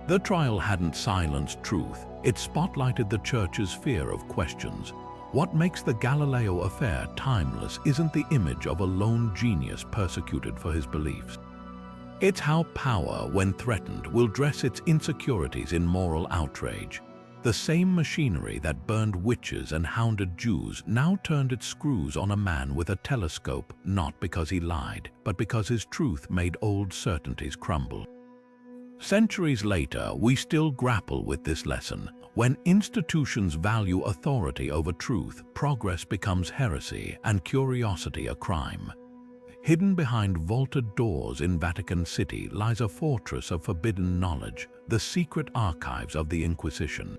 The trial hadn't silenced truth, it spotlighted the Church's fear of questions. What makes the Galileo affair timeless isn't the image of a lone genius persecuted for his beliefs. It's how power, when threatened, will dress its insecurities in moral outrage. The same machinery that burned witches and hounded Jews now turned its screws on a man with a telescope, not because he lied, but because his truth made old certainties crumble. Centuries later, we still grapple with this lesson. When institutions value authority over truth, progress becomes heresy and curiosity a crime. Hidden behind vaulted doors in Vatican City lies a fortress of forbidden knowledge, the secret archives of the Inquisition.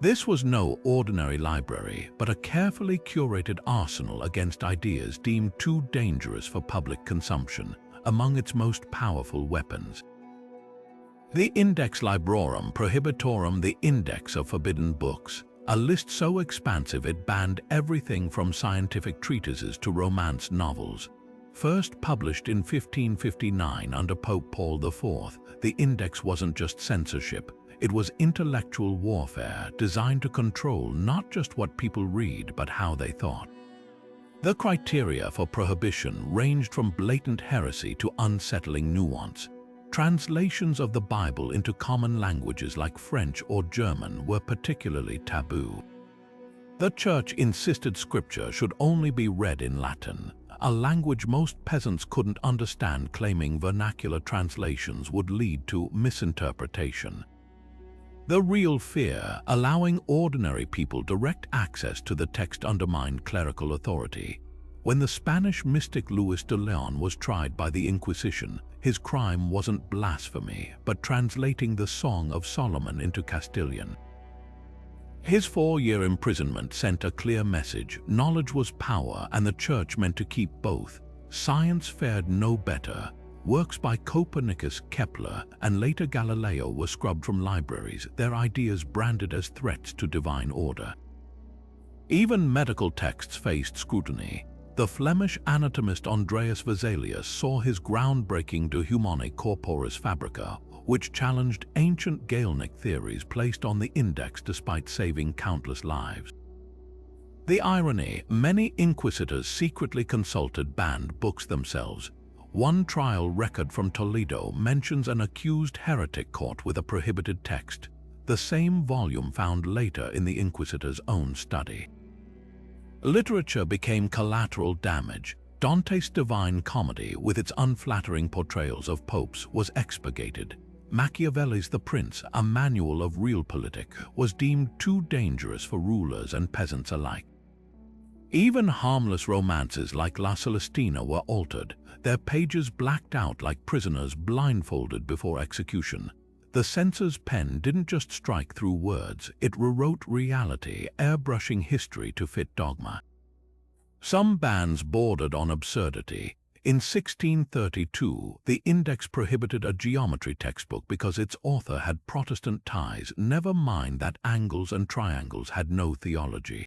This was no ordinary library, but a carefully curated arsenal against ideas deemed too dangerous for public consumption. Among its most powerful weapons, the Index Librorum Prohibitorum, the Index of Forbidden Books, a list so expansive it banned everything from scientific treatises to romance novels. First published in 1559 under Pope Paul IV, the Index wasn't just censorship, it was intellectual warfare designed to control not just what people read but how they thought. The criteria for prohibition ranged from blatant heresy to unsettling nuance. Translations of the Bible into common languages like French or German were particularly taboo. The Church insisted Scripture should only be read in Latin, a language most peasants couldn't understand, claiming vernacular translations would lead to misinterpretation. The real fear, allowing ordinary people direct access to the text, undermined clerical authority. When the Spanish mystic Luis de Leon was tried by the Inquisition, his crime wasn't blasphemy, but translating the Song of Solomon into Castilian. His 4-year imprisonment sent a clear message: knowledge was power, and the Church meant to keep both. Science fared no better. Works by Copernicus, Kepler, and later Galileo were scrubbed from libraries, their ideas branded as threats to divine order. Even medical texts faced scrutiny. The Flemish anatomist Andreas Vesalius saw his groundbreaking De Humani Corporis Fabrica, which challenged ancient Galenic theories placed on the index despite saving countless lives. The irony, many inquisitors secretly consulted banned books themselves. One trial record from Toledo mentions an accused heretic caught with a prohibited text, the same volume found later in the inquisitor's own study. Literature became collateral damage. Dante's Divine Comedy, with its unflattering portrayals of popes, was expurgated. Machiavelli's The Prince, a manual of realpolitik, was deemed too dangerous for rulers and peasants alike. Even harmless romances like La Celestina were altered, their pages blacked out like prisoners blindfolded before execution. The censor's pen didn't just strike through words, it rewrote reality, airbrushing history to fit dogma. Some bans bordered on absurdity. In 1632, the Index prohibited a geometry textbook because its author had Protestant ties, never mind that angles and triangles had no theology.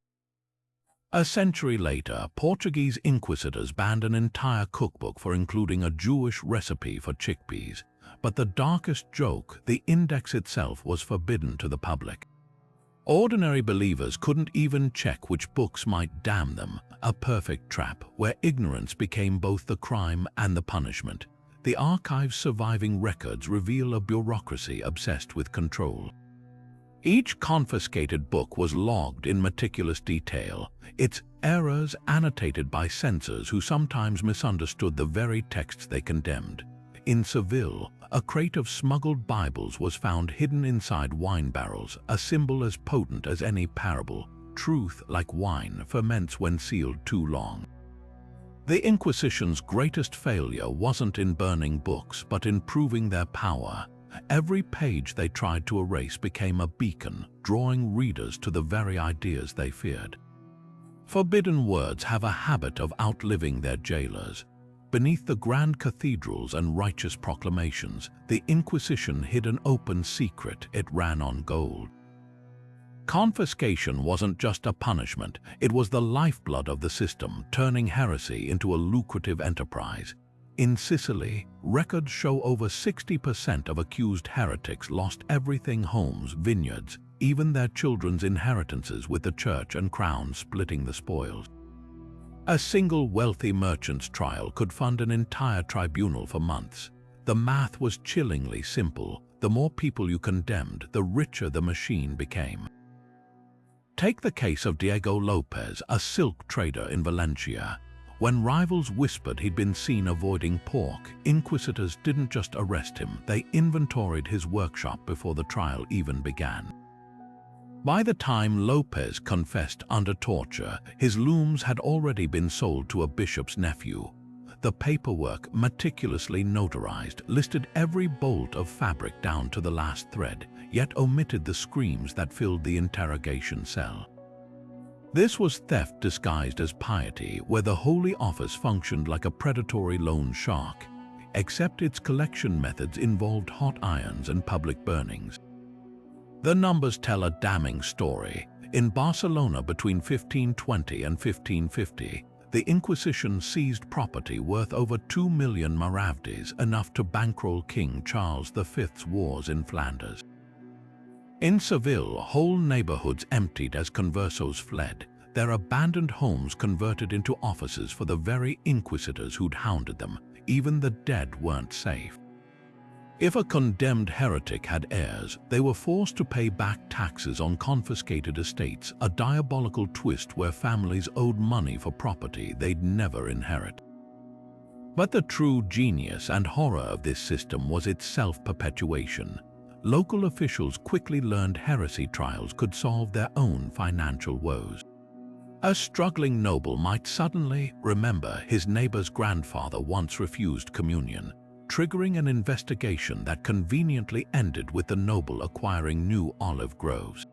A century later, Portuguese inquisitors banned an entire cookbook for including a Jewish recipe for chickpeas. But the darkest joke, the Index itself was forbidden to the public. Ordinary believers couldn't even check which books might damn them, a perfect trap where ignorance became both the crime and the punishment. The archive's surviving records reveal a bureaucracy obsessed with control. Each confiscated book was logged in meticulous detail, its errors annotated by censors who sometimes misunderstood the very texts they condemned. In Seville, a crate of smuggled Bibles was found hidden inside wine barrels, a symbol as potent as any parable. Truth, like wine, ferments when sealed too long. The Inquisition's greatest failure wasn't in burning books, but in proving their power. Every page they tried to erase became a beacon, drawing readers to the very ideas they feared. Forbidden words have a habit of outliving their jailers. Beneath the grand cathedrals and righteous proclamations, the Inquisition hid an open secret. It ran on gold. Confiscation wasn't just a punishment, it was the lifeblood of the system, turning heresy into a lucrative enterprise. In Sicily, records show over 60% of accused heretics lost everything: homes, vineyards, even their children's inheritances, with the church and crown splitting the spoils. A single wealthy merchant's trial could fund an entire tribunal for months. The math was chillingly simple. The more people you condemned, the richer the machine became. Take the case of Diego Lopez, a silk trader in Valencia. When rivals whispered he'd been seen avoiding pork, inquisitors didn't just arrest him, they inventoried his workshop before the trial even began. By the time Lopez confessed under torture, his looms had already been sold to a bishop's nephew. The paperwork, meticulously notarized, listed every bolt of fabric down to the last thread, yet omitted the screams that filled the interrogation cell. This was theft disguised as piety, where the Holy Office functioned like a predatory loan shark, except its collection methods involved hot irons and public burnings. The numbers tell a damning story. In Barcelona between 1520 and 1550, the Inquisition seized property worth over 2 million maravedis, enough to bankroll King Charles V's wars in Flanders. In Seville, whole neighborhoods emptied as conversos fled, their abandoned homes converted into offices for the very inquisitors who'd hounded them. Even the dead weren't safe. If a condemned heretic had heirs, they were forced to pay back taxes on confiscated estates, a diabolical twist where families owed money for property they'd never inherit. But the true genius and horror of this system was its self-perpetuation. Local officials quickly learned heresy trials could solve their own financial woes. A struggling noble might suddenly remember his neighbor's grandfather once refused communion, triggering an investigation that conveniently ended with the noble acquiring new olive groves.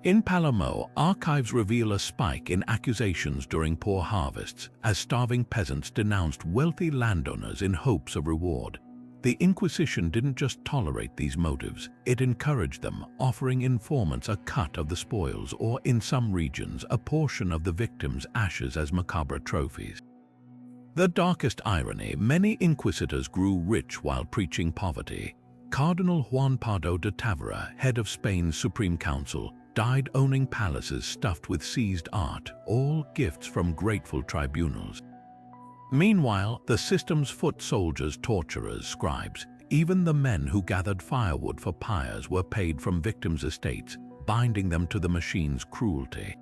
In Palermo, archives reveal a spike in accusations during poor harvests, as starving peasants denounced wealthy landowners in hopes of reward. The Inquisition didn't just tolerate these motives, it encouraged them, offering informants a cut of the spoils or, in some regions, a portion of the victim's ashes as macabre trophies. The darkest irony, many inquisitors grew rich while preaching poverty. Cardinal Juan Pardo de Tavera, head of Spain's Supreme Council, died owning palaces stuffed with seized art, all gifts from grateful tribunals. Meanwhile, the system's foot soldiers, torturers, scribes, even the men who gathered firewood for pyres were paid from victims' estates, binding them to the machine's cruelty.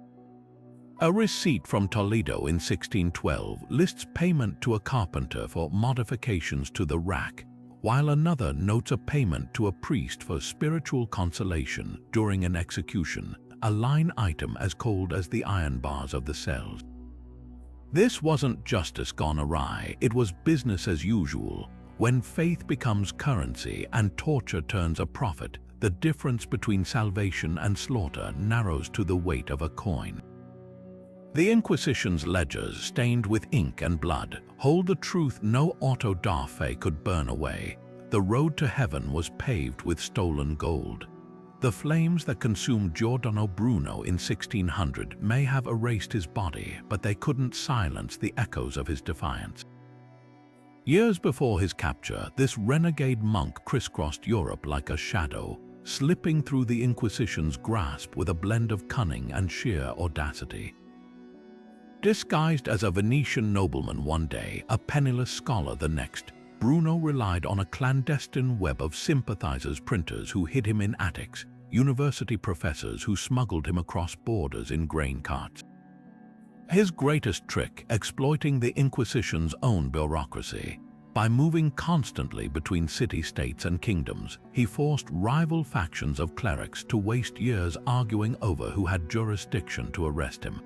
A receipt from Toledo in 1612 lists payment to a carpenter for modifications to the rack, while another notes a payment to a priest for spiritual consolation during an execution, a line item as cold as the iron bars of the cells. This wasn't justice gone awry, it was business as usual. When faith becomes currency and torture turns a profit, the difference between salvation and slaughter narrows to the weight of a coin. The Inquisition's ledgers, stained with ink and blood, hold the truth no auto da fe could burn away. The road to heaven was paved with stolen gold. The flames that consumed Giordano Bruno in 1600 may have erased his body, but they couldn't silence the echoes of his defiance. Years before his capture, this renegade monk crisscrossed Europe like a shadow, slipping through the Inquisition's grasp with a blend of cunning and sheer audacity. Disguised as a Venetian nobleman one day, a penniless scholar the next, Bruno relied on a clandestine web of sympathizers, printers who hid him in attics, university professors who smuggled him across borders in grain carts. His greatest trick, exploiting the Inquisition's own bureaucracy. By moving constantly between city-states and kingdoms, he forced rival factions of clerics to waste years arguing over who had jurisdiction to arrest him.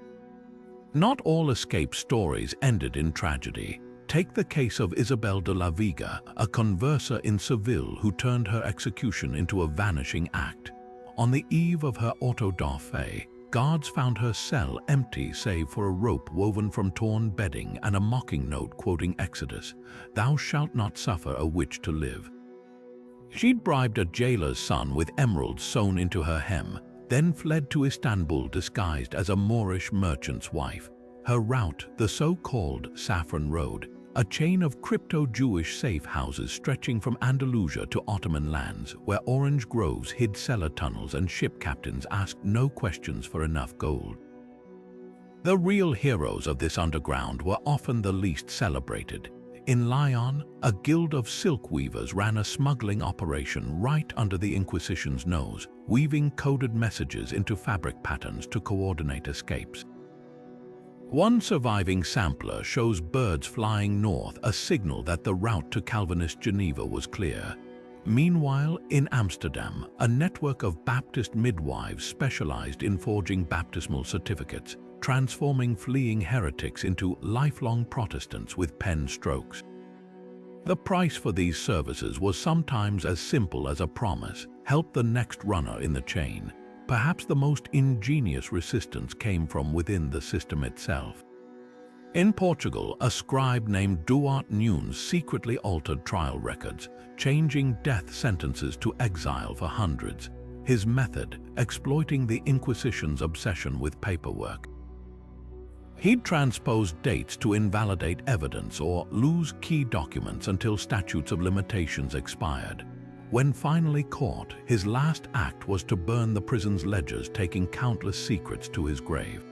Not all escape stories ended in tragedy. Take the case of Isabel de la Vega, a conversa in Seville who turned her execution into a vanishing act. On the eve of her auto da fe, guards found her cell empty save for a rope woven from torn bedding and a mocking note quoting Exodus, "Thou shalt not suffer a witch to live." She'd bribed a jailer's son with emeralds sewn into her hem, then fled to Istanbul disguised as a Moorish merchant's wife. Her route, the so-called Saffron Road, a chain of crypto-Jewish safe houses stretching from Andalusia to Ottoman lands, where orange groves hid cellar tunnels and ship captains asked no questions for enough gold. The real heroes of this underground were often the least celebrated. In Lyon, a guild of silk weavers ran a smuggling operation right under the Inquisition's nose, weaving coded messages into fabric patterns to coordinate escapes. One surviving sampler shows birds flying north, a signal that the route to Calvinist Geneva was clear. Meanwhile, in Amsterdam, a network of Baptist midwives specialized in forging baptismal certificates, transforming fleeing heretics into lifelong Protestants with pen strokes. The price for these services was sometimes as simple as a promise: help the next runner in the chain. Perhaps the most ingenious resistance came from within the system itself. In Portugal, a scribe named Duarte Nunes secretly altered trial records, changing death sentences to exile for hundreds. His method, exploiting the Inquisition's obsession with paperwork. He'd transpose dates to invalidate evidence or lose key documents until statutes of limitations expired. When finally caught, his last act was to burn the prison's ledgers, taking countless secrets to his grave.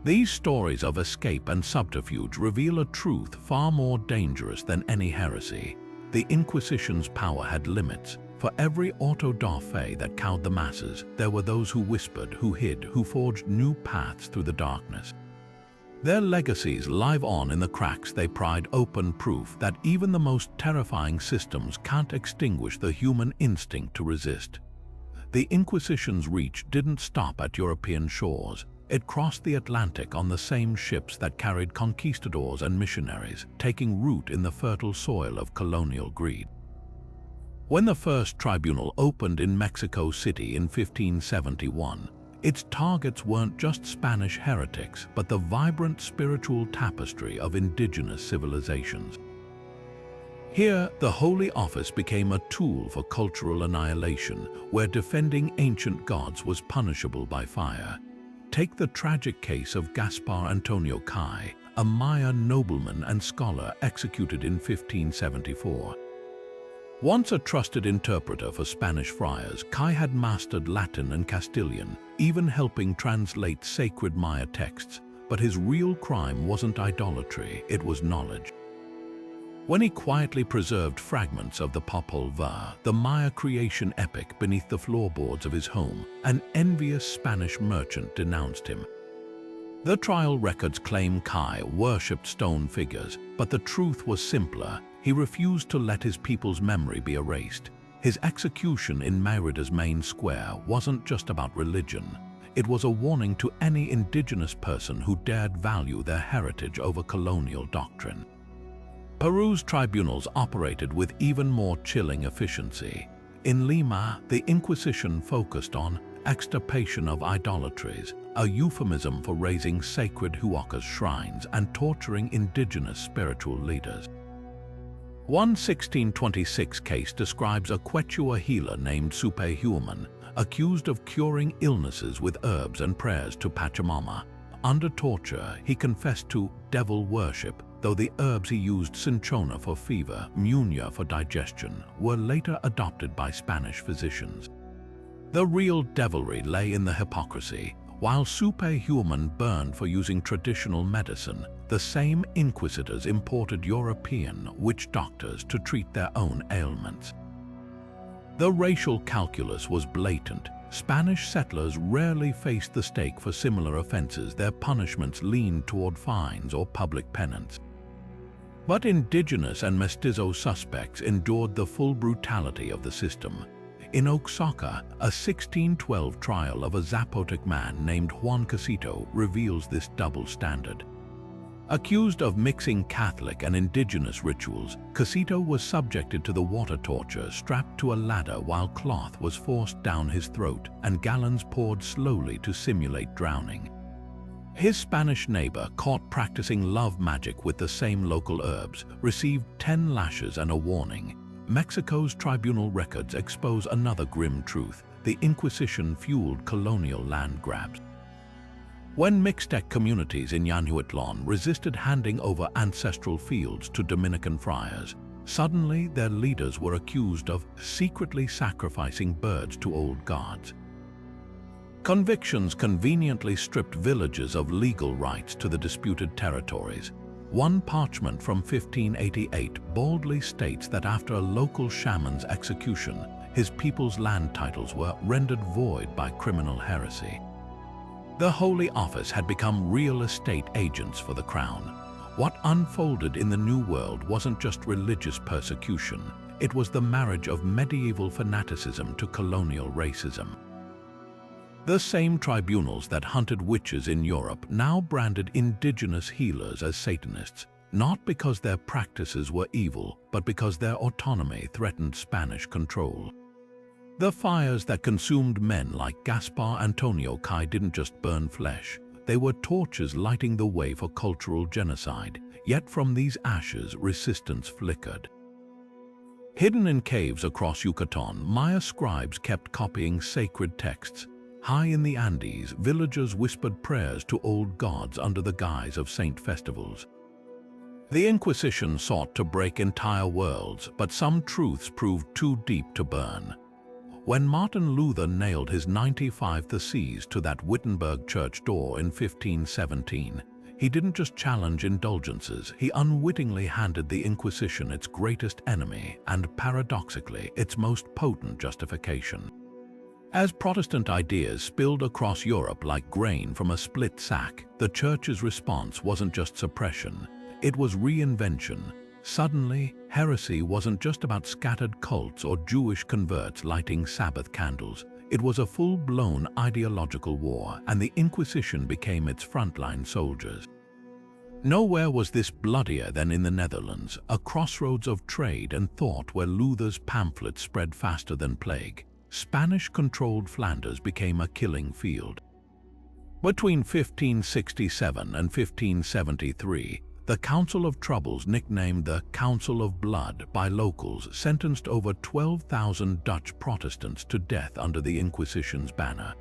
These stories of escape and subterfuge reveal a truth far more dangerous than any heresy. The Inquisition's power had limits. For every auto da fe that cowed the masses, there were those who whispered, who hid, who forged new paths through the darkness. Their legacies live on in the cracks they pried open, proof that even the most terrifying systems can't extinguish the human instinct to resist. The Inquisition's reach didn't stop at European shores. It crossed the Atlantic on the same ships that carried conquistadors and missionaries, taking root in the fertile soil of colonial greed. When the first tribunal opened in Mexico City in 1571, its targets weren't just Spanish heretics, but the vibrant spiritual tapestry of indigenous civilizations. Here, the Holy Office became a tool for cultural annihilation, where defending ancient gods was punishable by fire. Take the tragic case of Gaspar Antonio Cai, a Maya nobleman and scholar executed in 1574. Once a trusted interpreter for Spanish friars, Cai had mastered Latin and Castilian, even helping translate sacred Maya texts. But his real crime wasn't idolatry, it was knowledge. When he quietly preserved fragments of the Popol Vuh, the Maya creation epic, beneath the floorboards of his home, an envious Spanish merchant denounced him. The trial records claim Cai worshipped stone figures, but the truth was simpler. He refused to let his people's memory be erased. His execution in Mérida's main square wasn't just about religion. It was a warning to any indigenous person who dared value their heritage over colonial doctrine. Peru's tribunals operated with even more chilling efficiency. In Lima, the Inquisition focused on extirpation of idolatries, a euphemism for razing sacred Huacas shrines and torturing indigenous spiritual leaders. One 1626 case describes a Quechua healer named Supe Human, accused of curing illnesses with herbs and prayers to Pachamama. Under torture, he confessed to devil worship, though the herbs he used, cinchona for fever, muña for digestion, were later adopted by Spanish physicians. The real devilry lay in the hypocrisy. While Supe Human burned for using traditional medicine, the same inquisitors imported European witch doctors to treat their own ailments. The racial calculus was blatant. Spanish settlers rarely faced the stake for similar offenses. Their punishments leaned toward fines or public penance. But indigenous and mestizo suspects endured the full brutality of the system. In Oaxaca, a 1612 trial of a Zapotec man named Juan Casito reveals this double standard. Accused of mixing Catholic and indigenous rituals, Casito was subjected to the water torture, strapped to a ladder while cloth was forced down his throat and gallons poured slowly to simulate drowning. His Spanish neighbor, caught practicing love magic with the same local herbs, received 10 lashes and a warning. Mexico's tribunal records expose another grim truth: the Inquisition fueled colonial land grabs. When Mixtec communities in Llanuitlan resisted handing over ancestral fields to Dominican friars, suddenly their leaders were accused of secretly sacrificing birds to old gods. Convictions conveniently stripped villages of legal rights to the disputed territories. One parchment from 1588 boldly states that after a local shaman's execution, his people's land titles were rendered void by criminal heresy. The Holy Office had become real estate agents for the crown. What unfolded in the New World wasn't just religious persecution, it was the marriage of medieval fanaticism to colonial racism. The same tribunals that hunted witches in Europe now branded indigenous healers as Satanists, not because their practices were evil, but because their autonomy threatened Spanish control. The fires that consumed men like Gaspar Antonio Cai didn't just burn flesh, they were torches lighting the way for cultural genocide, yet from these ashes resistance flickered. Hidden in caves across Yucatan, Maya scribes kept copying sacred texts. High in the Andes, villagers whispered prayers to old gods under the guise of saint festivals. The Inquisition sought to break entire worlds, but some truths proved too deep to burn. When Martin Luther nailed his 95 Theses to that Wittenberg church door in 1517, he didn't just challenge indulgences, he unwittingly handed the Inquisition its greatest enemy and, paradoxically, its most potent justification. As Protestant ideas spilled across Europe like grain from a split sack, the Church's response wasn't just suppression, it was reinvention. Suddenly, heresy wasn't just about scattered cults or Jewish converts lighting Sabbath candles. It was a full-blown ideological war, and the Inquisition became its frontline soldiers. Nowhere was this bloodier than in the Netherlands, a crossroads of trade and thought where Luther's pamphlets spread faster than plague. Spanish-controlled Flanders became a killing field. Between 1567 and 1573, The Council of Troubles, nicknamed the Council of Blood by locals, sentenced over 12,000 Dutch Protestants to death under the Inquisition's banner.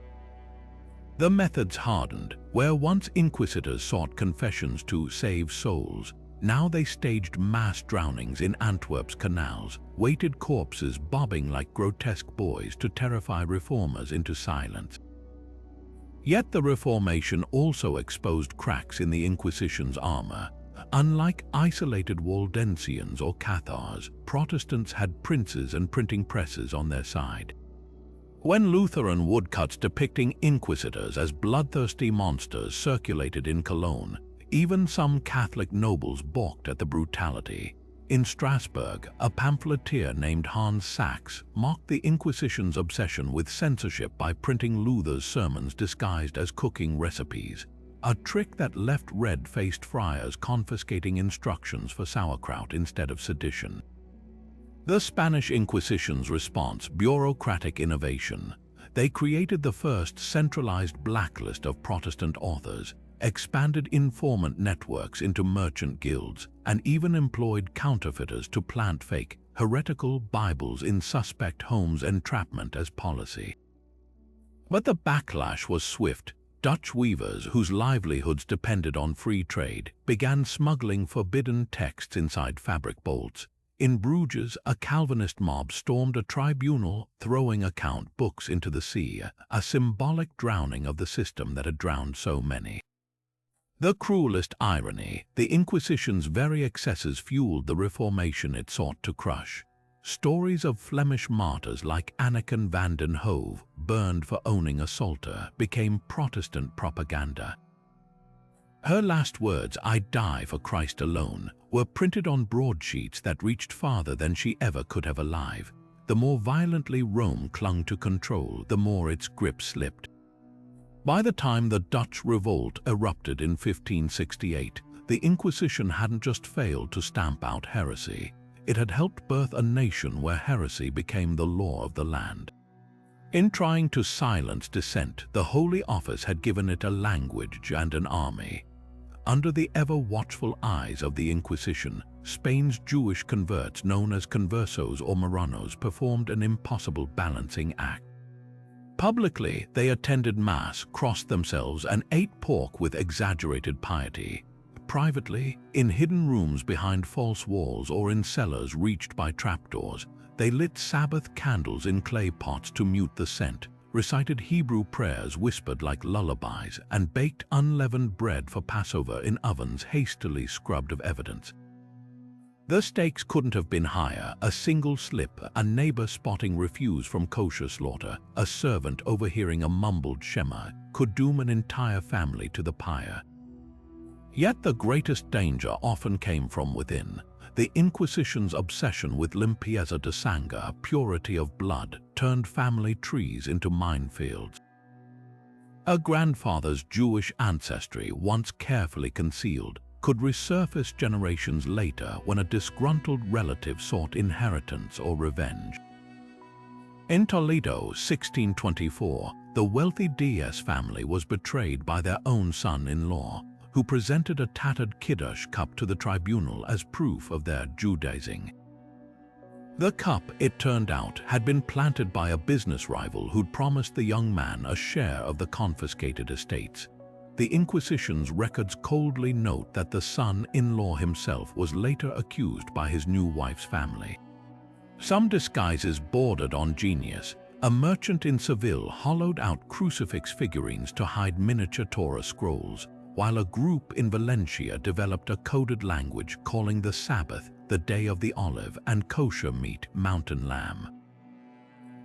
The methods hardened. Where once inquisitors sought confessions to save souls, now they staged mass drownings in Antwerp's canals, weighted corpses bobbing like grotesque buoys to terrify reformers into silence. Yet the Reformation also exposed cracks in the Inquisition's armor. Unlike isolated Waldensians or Cathars, Protestants had princes and printing presses on their side. When Lutheran woodcuts depicting inquisitors as bloodthirsty monsters circulated in Cologne, even some Catholic nobles balked at the brutality. In Strasbourg, a pamphleteer named Hans Sachs mocked the Inquisition's obsession with censorship by printing Luther's sermons disguised as cooking recipes, a trick that left red-faced friars confiscating instructions for sauerkraut instead of sedition. The Spanish Inquisition's response: bureaucratic innovation. They created the first centralized blacklist of Protestant authors, expanded informant networks into merchant guilds, and even employed counterfeiters to plant fake, heretical Bibles in suspect homes' entrapment as policy. But the backlash was swift. Dutch weavers, whose livelihoods depended on free trade, began smuggling forbidden texts inside fabric bolts. In Bruges, a Calvinist mob stormed a tribunal, throwing account books into the sea, a symbolic drowning of the system that had drowned so many. The cruelest irony: the Inquisition's very excesses fueled the Reformation it sought to crush. Stories of Flemish martyrs like Anneken van den Hove, burned for owning a psalter, became Protestant propaganda. Her last words, "I die for Christ alone," were printed on broadsheets that reached farther than she ever could have alive. The more violently Rome clung to control, the more its grip slipped. By the time the Dutch revolt erupted in 1568, the Inquisition hadn't just failed to stamp out heresy. It had helped birth a nation where heresy became the law of the land. In trying to silence dissent, the Holy Office had given it a language and an army. Under the ever-watchful eyes of the Inquisition, Spain's Jewish converts, known as conversos or Marranos, performed an impossible balancing act. Publicly, they attended Mass, crossed themselves, and ate pork with exaggerated piety. Privately, in hidden rooms behind false walls or in cellars reached by trapdoors, they lit Sabbath candles in clay pots to mute the scent, recited Hebrew prayers whispered like lullabies, and baked unleavened bread for Passover in ovens hastily scrubbed of evidence. The stakes couldn't have been higher. A single slip, a neighbor spotting refuse from kosher slaughter, a servant overhearing a mumbled Shema, could doom an entire family to the pyre. Yet the greatest danger often came from within. The Inquisition's obsession with limpieza de sangre, purity of blood, turned family trees into minefields. A grandfather's Jewish ancestry, once carefully concealed, could resurface generations later when a disgruntled relative sought inheritance or revenge. In Toledo, 1624, the wealthy Diaz family was betrayed by their own son-in-law, who presented a tattered Kiddush cup to the tribunal as proof of their Judaizing. The cup, it turned out, had been planted by a business rival who'd promised the young man a share of the confiscated estates. The Inquisition's records coldly note that the son-in-law himself was later accused by his new wife's family. Some disguises bordered on genius. A merchant in Seville hollowed out crucifix figurines to hide miniature Torah scrolls, while a group in Valencia developed a coded language calling the Sabbath the Day of the Olive and kosher meat mountain lamb.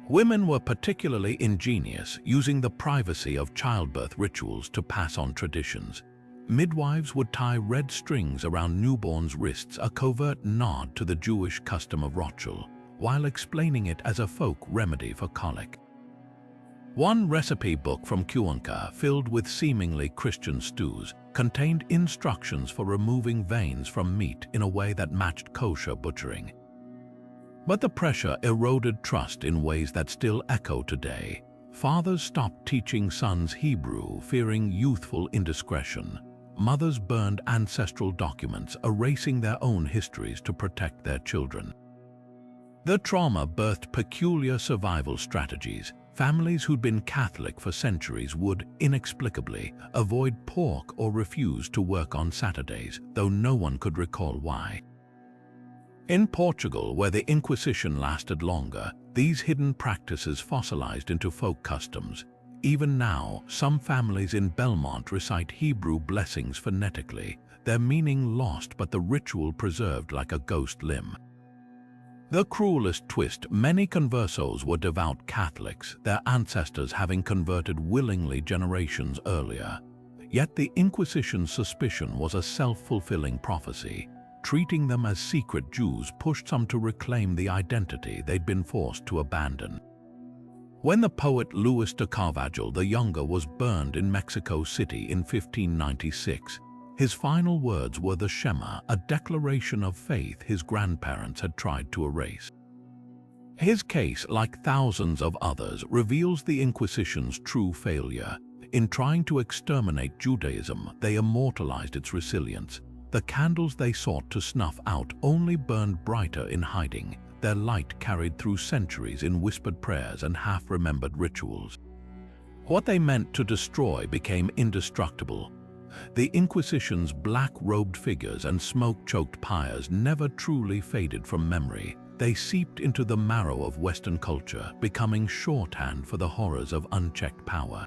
Women were particularly ingenious, using the privacy of childbirth rituals to pass on traditions. Midwives would tie red strings around newborns' wrists, a covert nod to the Jewish custom of rotchel, while explaining it as a folk remedy for colic. One recipe book from Cuenca, filled with seemingly Christian stews, contained instructions for removing veins from meat in a way that matched kosher butchering. But the pressure eroded trust in ways that still echo today. Fathers stopped teaching sons Hebrew, fearing youthful indiscretion. mothers burned ancestral documents, erasing their own histories to protect their children. The trauma birthed peculiar survival strategies. Families who'd been Catholic for centuries would, inexplicably, avoid pork or refuse to work on Saturdays, though no one could recall why. In Portugal, where the Inquisition lasted longer, these hidden practices fossilized into folk customs. Even now, some families in Belmont recite Hebrew blessings phonetically, their meaning lost but the ritual preserved like a ghost limb. The cruelest twist, many conversos were devout Catholics, their ancestors having converted willingly generations earlier. Yet the Inquisition's suspicion was a self-fulfilling prophecy. Treating them as secret Jews pushed some to reclaim the identity they'd been forced to abandon. When the poet Luis de Carvajal the Younger was burned in Mexico City in 1596, his final words were the Shema, a declaration of faith his grandparents had tried to erase. His case, like thousands of others, reveals the Inquisition's true failure. In trying to exterminate Judaism, they immortalized its resilience. The candles they sought to snuff out only burned brighter in hiding, their light carried through centuries in whispered prayers and half-remembered rituals. What they meant to destroy became indestructible. The Inquisition's black-robed figures and smoke-choked pyres never truly faded from memory. They seeped into the marrow of Western culture, becoming shorthand for the horrors of unchecked power.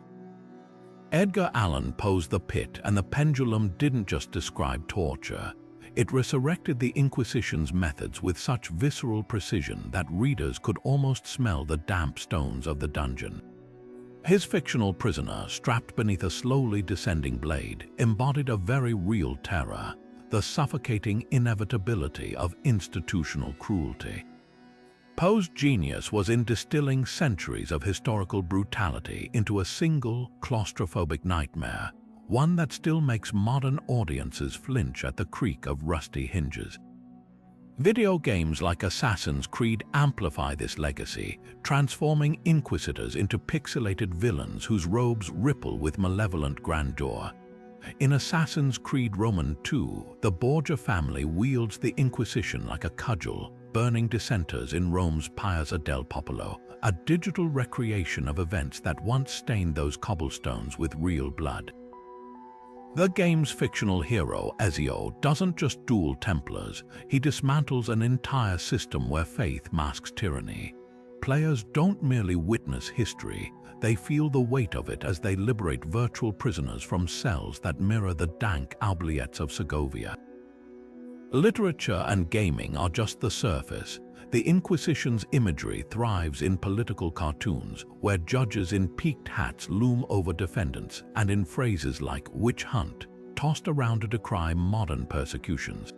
Edgar Allan Poe's The Pit and the Pendulum didn't just describe torture. It resurrected the Inquisition's methods with such visceral precision that readers could almost smell the damp stones of the dungeon. His fictional prisoner, strapped beneath a slowly descending blade, embodied a very real terror, the suffocating inevitability of institutional cruelty. Poe's genius was in distilling centuries of historical brutality into a single, claustrophobic nightmare, one that still makes modern audiences flinch at the creak of rusty hinges. Video games like Assassin's Creed amplify this legacy, transforming inquisitors into pixelated villains whose robes ripple with malevolent grandeur. In Assassin's Creed Roman II, the Borgia family wields the Inquisition like a cudgel, burning dissenters in Rome's Piazza del Popolo, a digital recreation of events that once stained those cobblestones with real blood. The game's fictional hero, Ezio, doesn't just duel Templars, he dismantles an entire system where faith masks tyranny. Players don't merely witness history, they feel the weight of it as they liberate virtual prisoners from cells that mirror the dank oubliettes of Segovia. Literature and gaming are just the surface. The Inquisition's imagery thrives in political cartoons, where judges in peaked hats loom over defendants, and in phrases like witch hunt, tossed around to decry modern persecutions.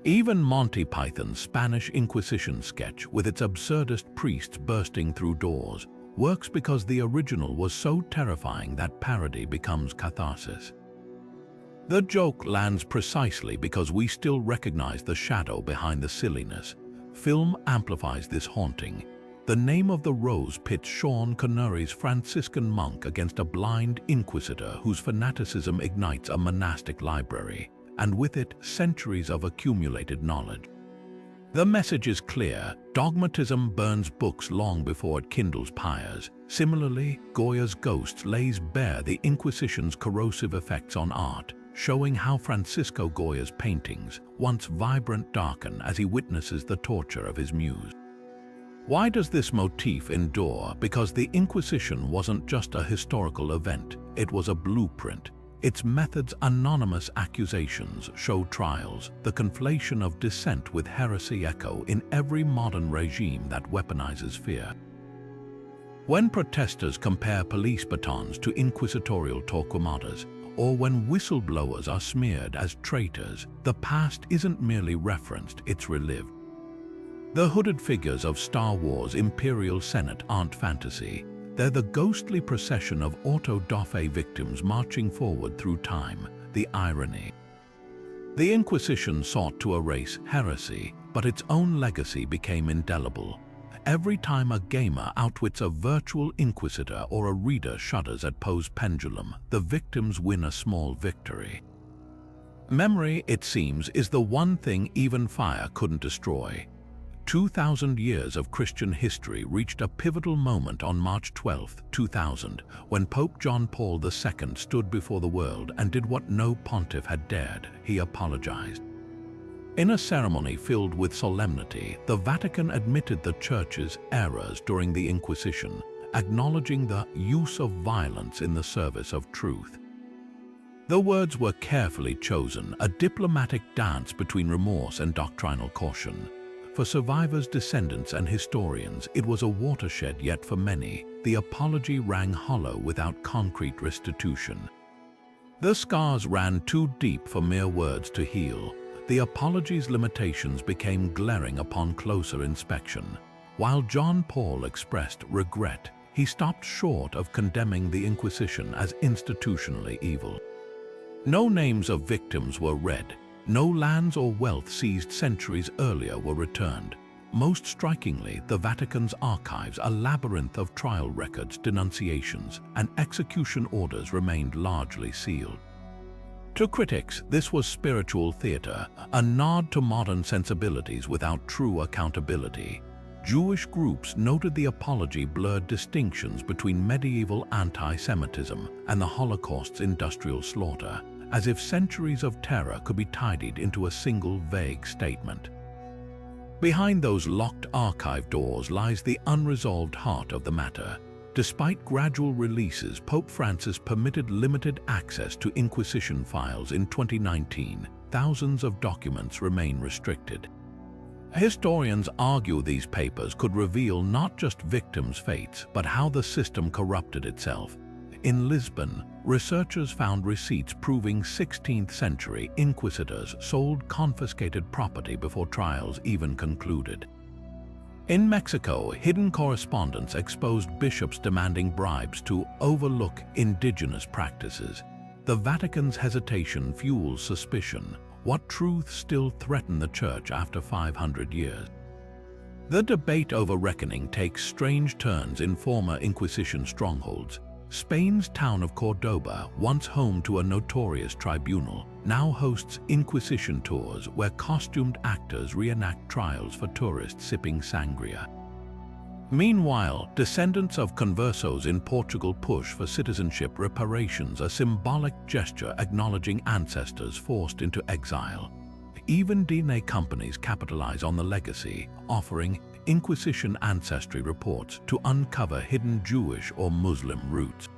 Even Monty Python's Spanish Inquisition sketch, with its absurdist priests bursting through doors, works because the original was so terrifying that parody becomes catharsis. The joke lands precisely because we still recognize the shadow behind the silliness. Film amplifies this haunting. The Name of the Rose pits Sean Connery's Franciscan monk against a blind inquisitor whose fanaticism ignites a monastic library, and with it, centuries of accumulated knowledge. The message is clear: dogmatism burns books long before it kindles pyres. Similarly, Goya's Ghosts lays bare the Inquisition's corrosive effects on art, showing how Francisco Goya's paintings, once vibrant, darken as he witnesses the torture of his muse. Why does this motif endure? Because the Inquisition wasn't just a historical event, it was a blueprint. Its methods, anonymous accusations, show trials, the conflation of dissent with heresy echo in every modern regime that weaponizes fear. When protesters compare police batons to inquisitorial torquemadas, or when whistleblowers are smeared as traitors, the past isn't merely referenced, it's relived. The hooded figures of Star Wars' Imperial Senate aren't fantasy. They're the ghostly procession of auto da fe victims marching forward through time, the irony. The Inquisition sought to erase heresy, but its own legacy became indelible. Every time a gamer outwits a virtual inquisitor or a reader shudders at Poe's pendulum, the victims win a small victory. Memory, it seems, is the one thing even fire couldn't destroy. 2,000 years of Christian history reached a pivotal moment on March 12, 2000, when Pope John Paul II stood before the world and did what no pontiff had dared. He apologized. In a ceremony filled with solemnity, the Vatican admitted the Church's errors during the Inquisition, acknowledging the use of violence in the service of truth. The words were carefully chosen, a diplomatic dance between remorse and doctrinal caution. For survivors, descendants, and historians, it was a watershed, yet for many, the apology rang hollow without concrete restitution. The scars ran too deep for mere words to heal. The apology's limitations became glaring upon closer inspection. While John Paul expressed regret, he stopped short of condemning the Inquisition as institutionally evil. No names of victims were read. No lands or wealth seized centuries earlier were returned. Most strikingly, the Vatican's archives, a labyrinth of trial records, denunciations, and execution orders, remained largely sealed. To critics, this was spiritual theater, a nod to modern sensibilities without true accountability. Jewish groups noted the apology blurred distinctions between medieval anti-Semitism and the Holocaust's industrial slaughter, as if centuries of terror could be tidied into a single vague statement. Behind those locked archive doors lies the unresolved heart of the matter. Despite gradual releases, Pope Francis permitted limited access to Inquisition files in 2019. Thousands of documents remain restricted. Historians argue these papers could reveal not just victims' fates, but how the system corrupted itself. In Lisbon, researchers found receipts proving 16th-century inquisitors sold confiscated property before trials even concluded. In Mexico, hidden correspondence exposed bishops demanding bribes to overlook indigenous practices. The Vatican's hesitation fuels suspicion. What truths still threaten the Church after 500 years? The debate over reckoning takes strange turns in former Inquisition strongholds. Spain's town of Cordoba, once home to a notorious tribunal, now hosts Inquisition tours where costumed actors reenact trials for tourists sipping sangria. Meanwhile, descendants of conversos in Portugal push for citizenship reparations, a symbolic gesture acknowledging ancestors forced into exile. Even DNA companies capitalize on the legacy, offering Inquisition ancestry reports to uncover hidden Jewish or Muslim roots.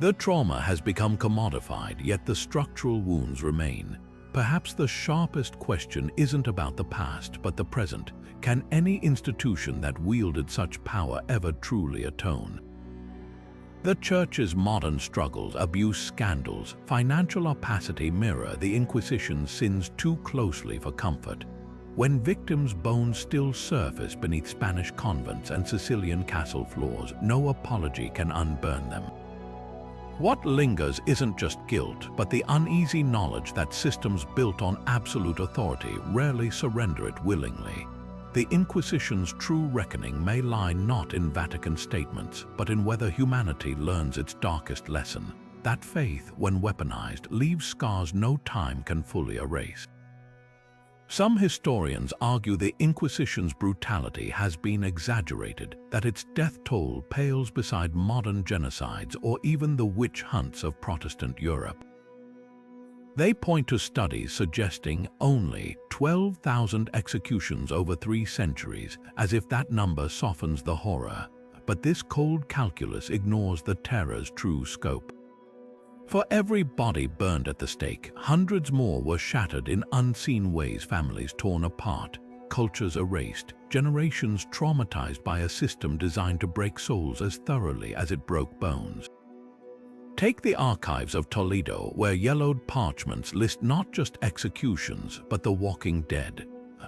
The trauma has become commodified, yet the structural wounds remain. Perhaps the sharpest question isn't about the past, but the present. Can any institution that wielded such power ever truly atone? The Church's modern struggles, abuse scandals, financial opacity mirror the Inquisition's sins too closely for comfort. When victims' bones still surface beneath Spanish convents and Sicilian castle floors, no apology can unburn them. What lingers isn't just guilt, but the uneasy knowledge that systems built on absolute authority rarely surrender it willingly. The Inquisition's true reckoning may lie not in Vatican statements, but in whether humanity learns its darkest lesson. That faith, when weaponized, leaves scars no time can fully erase. Some historians argue the Inquisition's brutality has been exaggerated, that its death toll pales beside modern genocides or even the witch hunts of Protestant Europe. They point to studies suggesting only 12,000 executions over 3 centuries, as if that number softens the horror. But this cold calculus ignores the terror's true scope. For every body burned at the stake, hundreds more were shattered in unseen ways, families torn apart, cultures erased, generations traumatized by a system designed to break souls as thoroughly as it broke bones. Take the archives of Toledo, where yellowed parchments list not just executions, but the walking dead.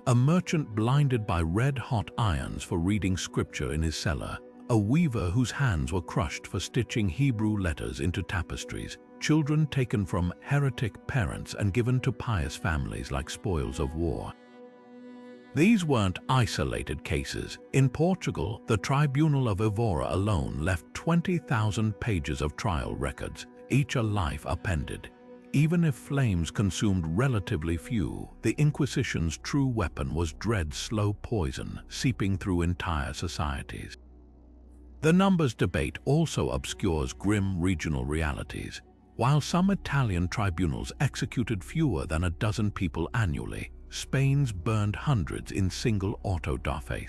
A merchant blinded by red-hot irons for reading scripture in his cellar, a weaver whose hands were crushed for stitching Hebrew letters into tapestries, children taken from heretic parents and given to pious families like spoils of war. These weren't isolated cases. In Portugal, the Tribunal of Evora alone left 20,000 pages of trial records, each a life appended. Even if flames consumed relatively few, the Inquisition's true weapon was dread's slow poison seeping through entire societies. The numbers debate also obscures grim regional realities. While some Italian tribunals executed fewer than a dozen people annually, Spain's burned hundreds in single auto da fe.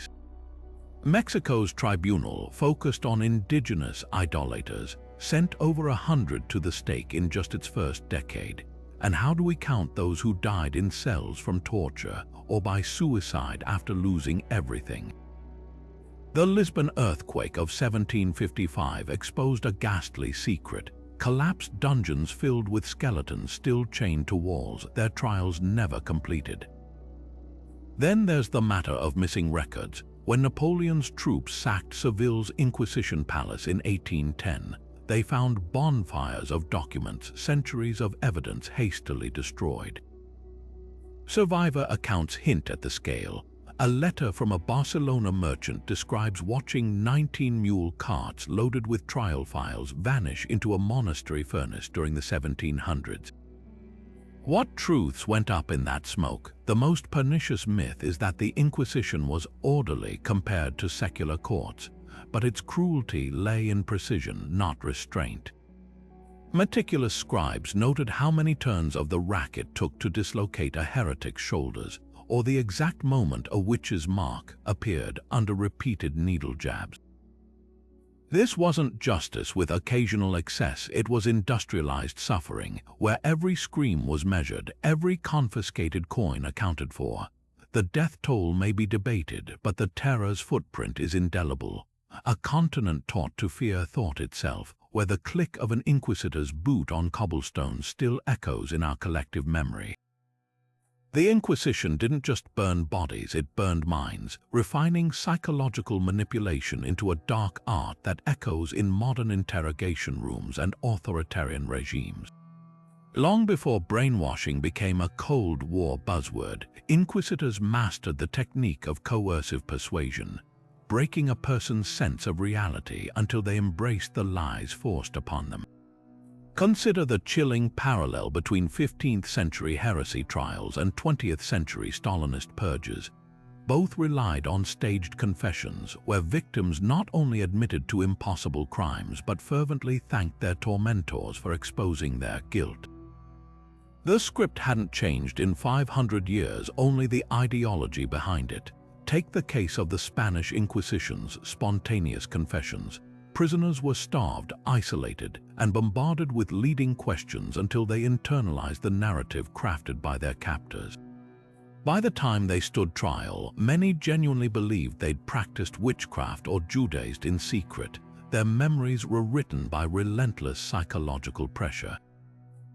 Mexico's tribunal focused on indigenous idolaters, sent over 100 to the stake in just its first decade. And how do we count those who died in cells from torture or by suicide after losing everything? The Lisbon earthquake of 1755 exposed a ghastly secret: collapsed dungeons filled with skeletons still chained to walls, their trials never completed. Then there's the matter of missing records. When Napoleon's troops sacked Seville's Inquisition palace in 1810, they found bonfires of documents, centuries of evidence hastily destroyed. Survivor accounts hint at the scale. A letter from a Barcelona merchant describes watching 19 mule carts loaded with trial files vanish into a monastery furnace during the 1700s. What truths went up in that smoke? The most pernicious myth is that the Inquisition was orderly compared to secular courts, but its cruelty lay in precision, not restraint. Meticulous scribes noted how many turns of the rack it took to dislocate a heretic's shoulders, or the exact moment a witch's mark appeared under repeated needle jabs. This wasn't justice with occasional excess, it was industrialized suffering, where every scream was measured, every confiscated coin accounted for. The death toll may be debated, but the terror's footprint is indelible. A continent taught to fear thought itself, where the click of an inquisitor's boot on cobblestone still echoes in our collective memory. The Inquisition didn't just burn bodies, it burned minds, refining psychological manipulation into a dark art that echoes in modern interrogation rooms and authoritarian regimes. Long before brainwashing became a Cold War buzzword, inquisitors mastered the technique of coercive persuasion, breaking a person's sense of reality until they embraced the lies forced upon them. Consider the chilling parallel between 15th century heresy trials and 20th century Stalinist purges. Both relied on staged confessions, where victims not only admitted to impossible crimes but fervently thanked their tormentors for exposing their guilt. The script hadn't changed in 500 years, only the ideology behind it. Take the case of the Spanish Inquisition's spontaneous confessions. Prisoners were starved, isolated, and bombarded with leading questions until they internalized the narrative crafted by their captors. By the time they stood trial, many genuinely believed they'd practiced witchcraft or Judaized in secret. Their memories were written by relentless psychological pressure.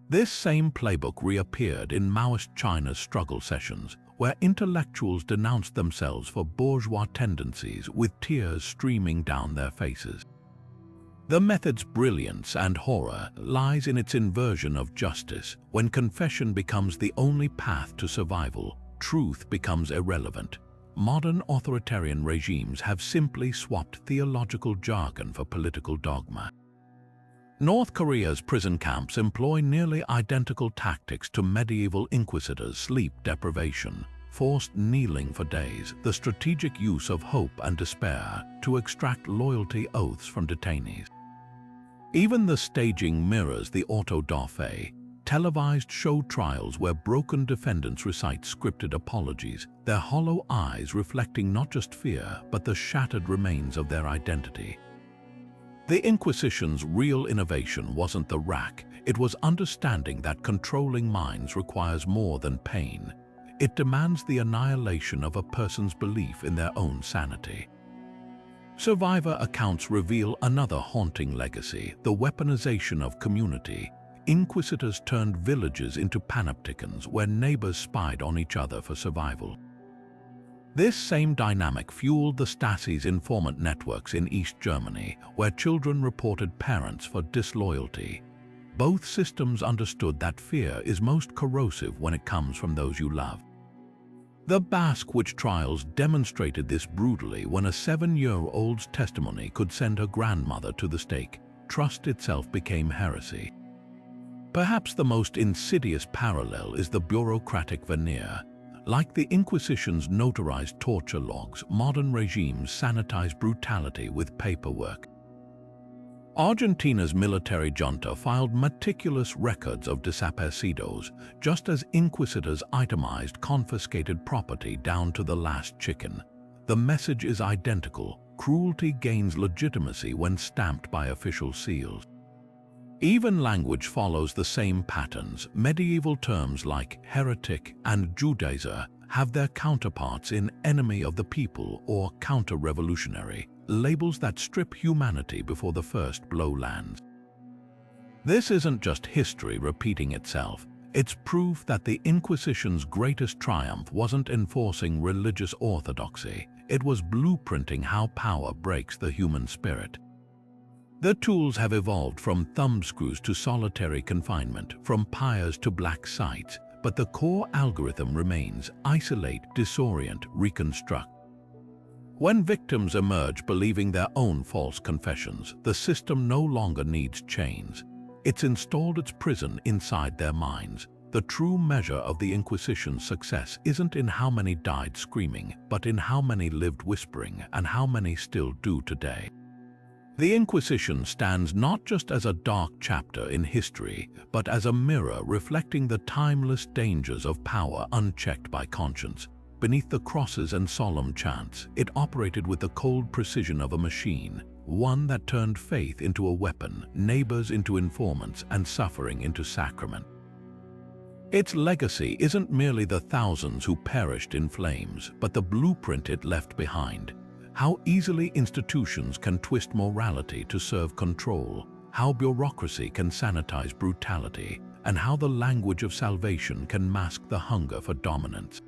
This same playbook reappeared in Maoist China's struggle sessions, where intellectuals denounced themselves for bourgeois tendencies with tears streaming down their faces. The method's brilliance and horror lies in its inversion of justice. When confession becomes the only path to survival, truth becomes irrelevant. Modern authoritarian regimes have simply swapped theological jargon for political dogma. North Korea's prison camps employ nearly identical tactics to medieval inquisitors: sleep deprivation, forced kneeling for days, the strategic use of hope and despair to extract loyalty oaths from detainees. Even the staging mirrors the auto da fe, televised show trials where broken defendants recite scripted apologies, their hollow eyes reflecting not just fear but the shattered remains of their identity. The Inquisition's real innovation wasn't the rack, it was understanding that controlling minds requires more than pain. It demands the annihilation of a person's belief in their own sanity. Survivor accounts reveal another haunting legacy: the weaponization of community. Inquisitors turned villages into panopticons where neighbors spied on each other for survival. This same dynamic fueled the Stasi's informant networks in East Germany, where children reported parents for disloyalty. Both systems understood that fear is most corrosive when it comes from those you love. The Basque witch trials demonstrated this brutally when a 7-year-old's testimony could send her grandmother to the stake. Trust itself became heresy. Perhaps the most insidious parallel is the bureaucratic veneer. Like the Inquisition's notarized torture logs, modern regimes sanitize brutality with paperwork. Argentina's military junta filed meticulous records of desaparecidos, just as inquisitors itemized confiscated property down to the last chicken. The message is identical: cruelty gains legitimacy when stamped by official seals. Even language follows the same patterns. Medieval terms like heretic and Judaizer have their counterparts in enemy of the people or counter-revolutionary, labels that strip humanity before the first blow lands. This isn't just history repeating itself. It's proof that the Inquisition's greatest triumph wasn't enforcing religious orthodoxy. It was blueprinting how power breaks the human spirit. The tools have evolved from thumbscrews to solitary confinement, from pyres to black sites, but the core algorithm remains: isolate, disorient, reconstruct. When victims emerge believing their own false confessions, the system no longer needs chains. It's installed its prison inside their minds. The true measure of the Inquisition's success isn't in how many died screaming, but in how many lived whispering, and how many still do today. The Inquisition stands not just as a dark chapter in history, but as a mirror reflecting the timeless dangers of power unchecked by conscience. Beneath the crosses and solemn chants, it operated with the cold precision of a machine, one that turned faith into a weapon, neighbors into informants, and suffering into sacrament. Its legacy isn't merely the thousands who perished in flames, but the blueprint it left behind. How easily institutions can twist morality to serve control, how bureaucracy can sanitize brutality, and how the language of salvation can mask the hunger for dominance.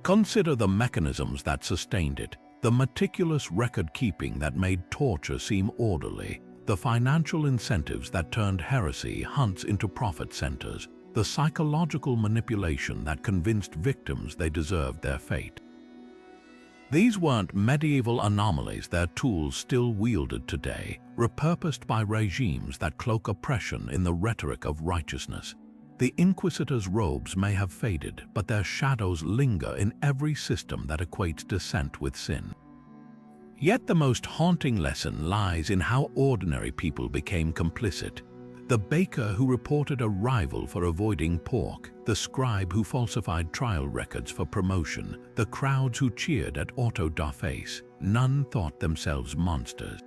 Consider the mechanisms that sustained it: the meticulous record-keeping that made torture seem orderly, the financial incentives that turned heresy hunts into profit centers, the psychological manipulation that convinced victims they deserved their fate. These weren't medieval anomalies, they're tools still wielded today, repurposed by regimes that cloak oppression in the rhetoric of righteousness. The Inquisitors' robes may have faded, but their shadows linger in every system that equates dissent with sin. Yet the most haunting lesson lies in how ordinary people became complicit. The baker who reported a rival for avoiding pork, the scribe who falsified trial records for promotion, the crowds who cheered at auto-da-face, none thought themselves monsters.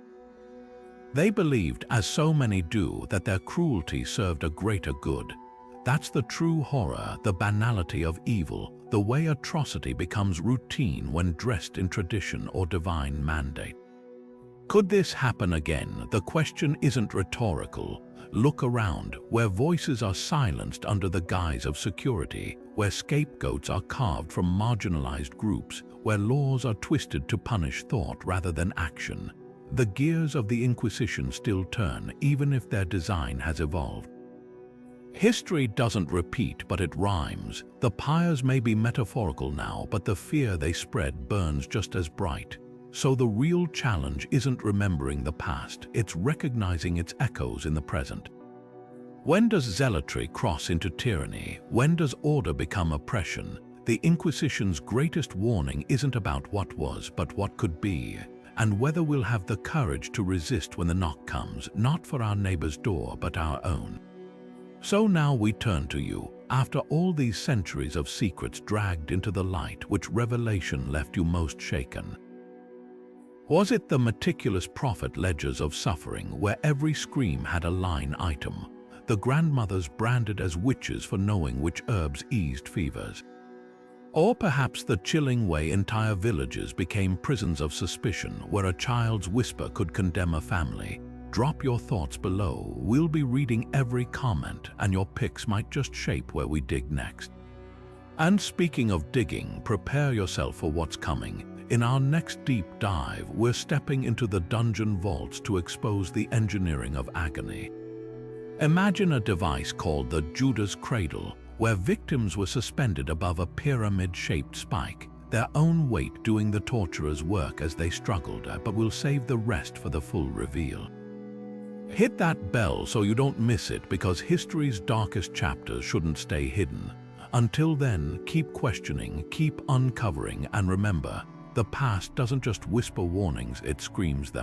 They believed, as so many do, that their cruelty served a greater good. That's the true horror, the banality of evil, the way atrocity becomes routine when dressed in tradition or divine mandate. Could this happen again? The question isn't rhetorical. Look around, where voices are silenced under the guise of security, where scapegoats are carved from marginalized groups, where laws are twisted to punish thought rather than action. The gears of the Inquisition still turn, even if their design has evolved. History doesn't repeat, but it rhymes. The pyres may be metaphorical now, but the fear they spread burns just as bright. So the real challenge isn't remembering the past, it's recognizing its echoes in the present. When does zealotry cross into tyranny? When does order become oppression? The Inquisition's greatest warning isn't about what was, but what could be, and whether we'll have the courage to resist when the knock comes, not for our neighbor's door, but our own. So now we turn to you. After all these centuries of secrets dragged into the light, which revelation left you most shaken? Was it the meticulous profit ledgers of suffering, where every scream had a line item, the grandmothers branded as witches for knowing which herbs eased fevers? Or perhaps the chilling way entire villages became prisons of suspicion, where a child's whisper could condemn a family? Drop your thoughts below. We'll be reading every comment, and your picks might just shape where we dig next. And speaking of digging, prepare yourself for what's coming. In our next deep dive, we're stepping into the dungeon vaults to expose the engineering of agony. Imagine a device called the Judas Cradle, where victims were suspended above a pyramid-shaped spike, their own weight doing the torturer's work as they struggled, but we'll save the rest for the full reveal. Hit that bell so you don't miss it, because history's darkest chapters shouldn't stay hidden. Until then, keep questioning, keep uncovering, and remember, the past doesn't just whisper warnings, it screams them.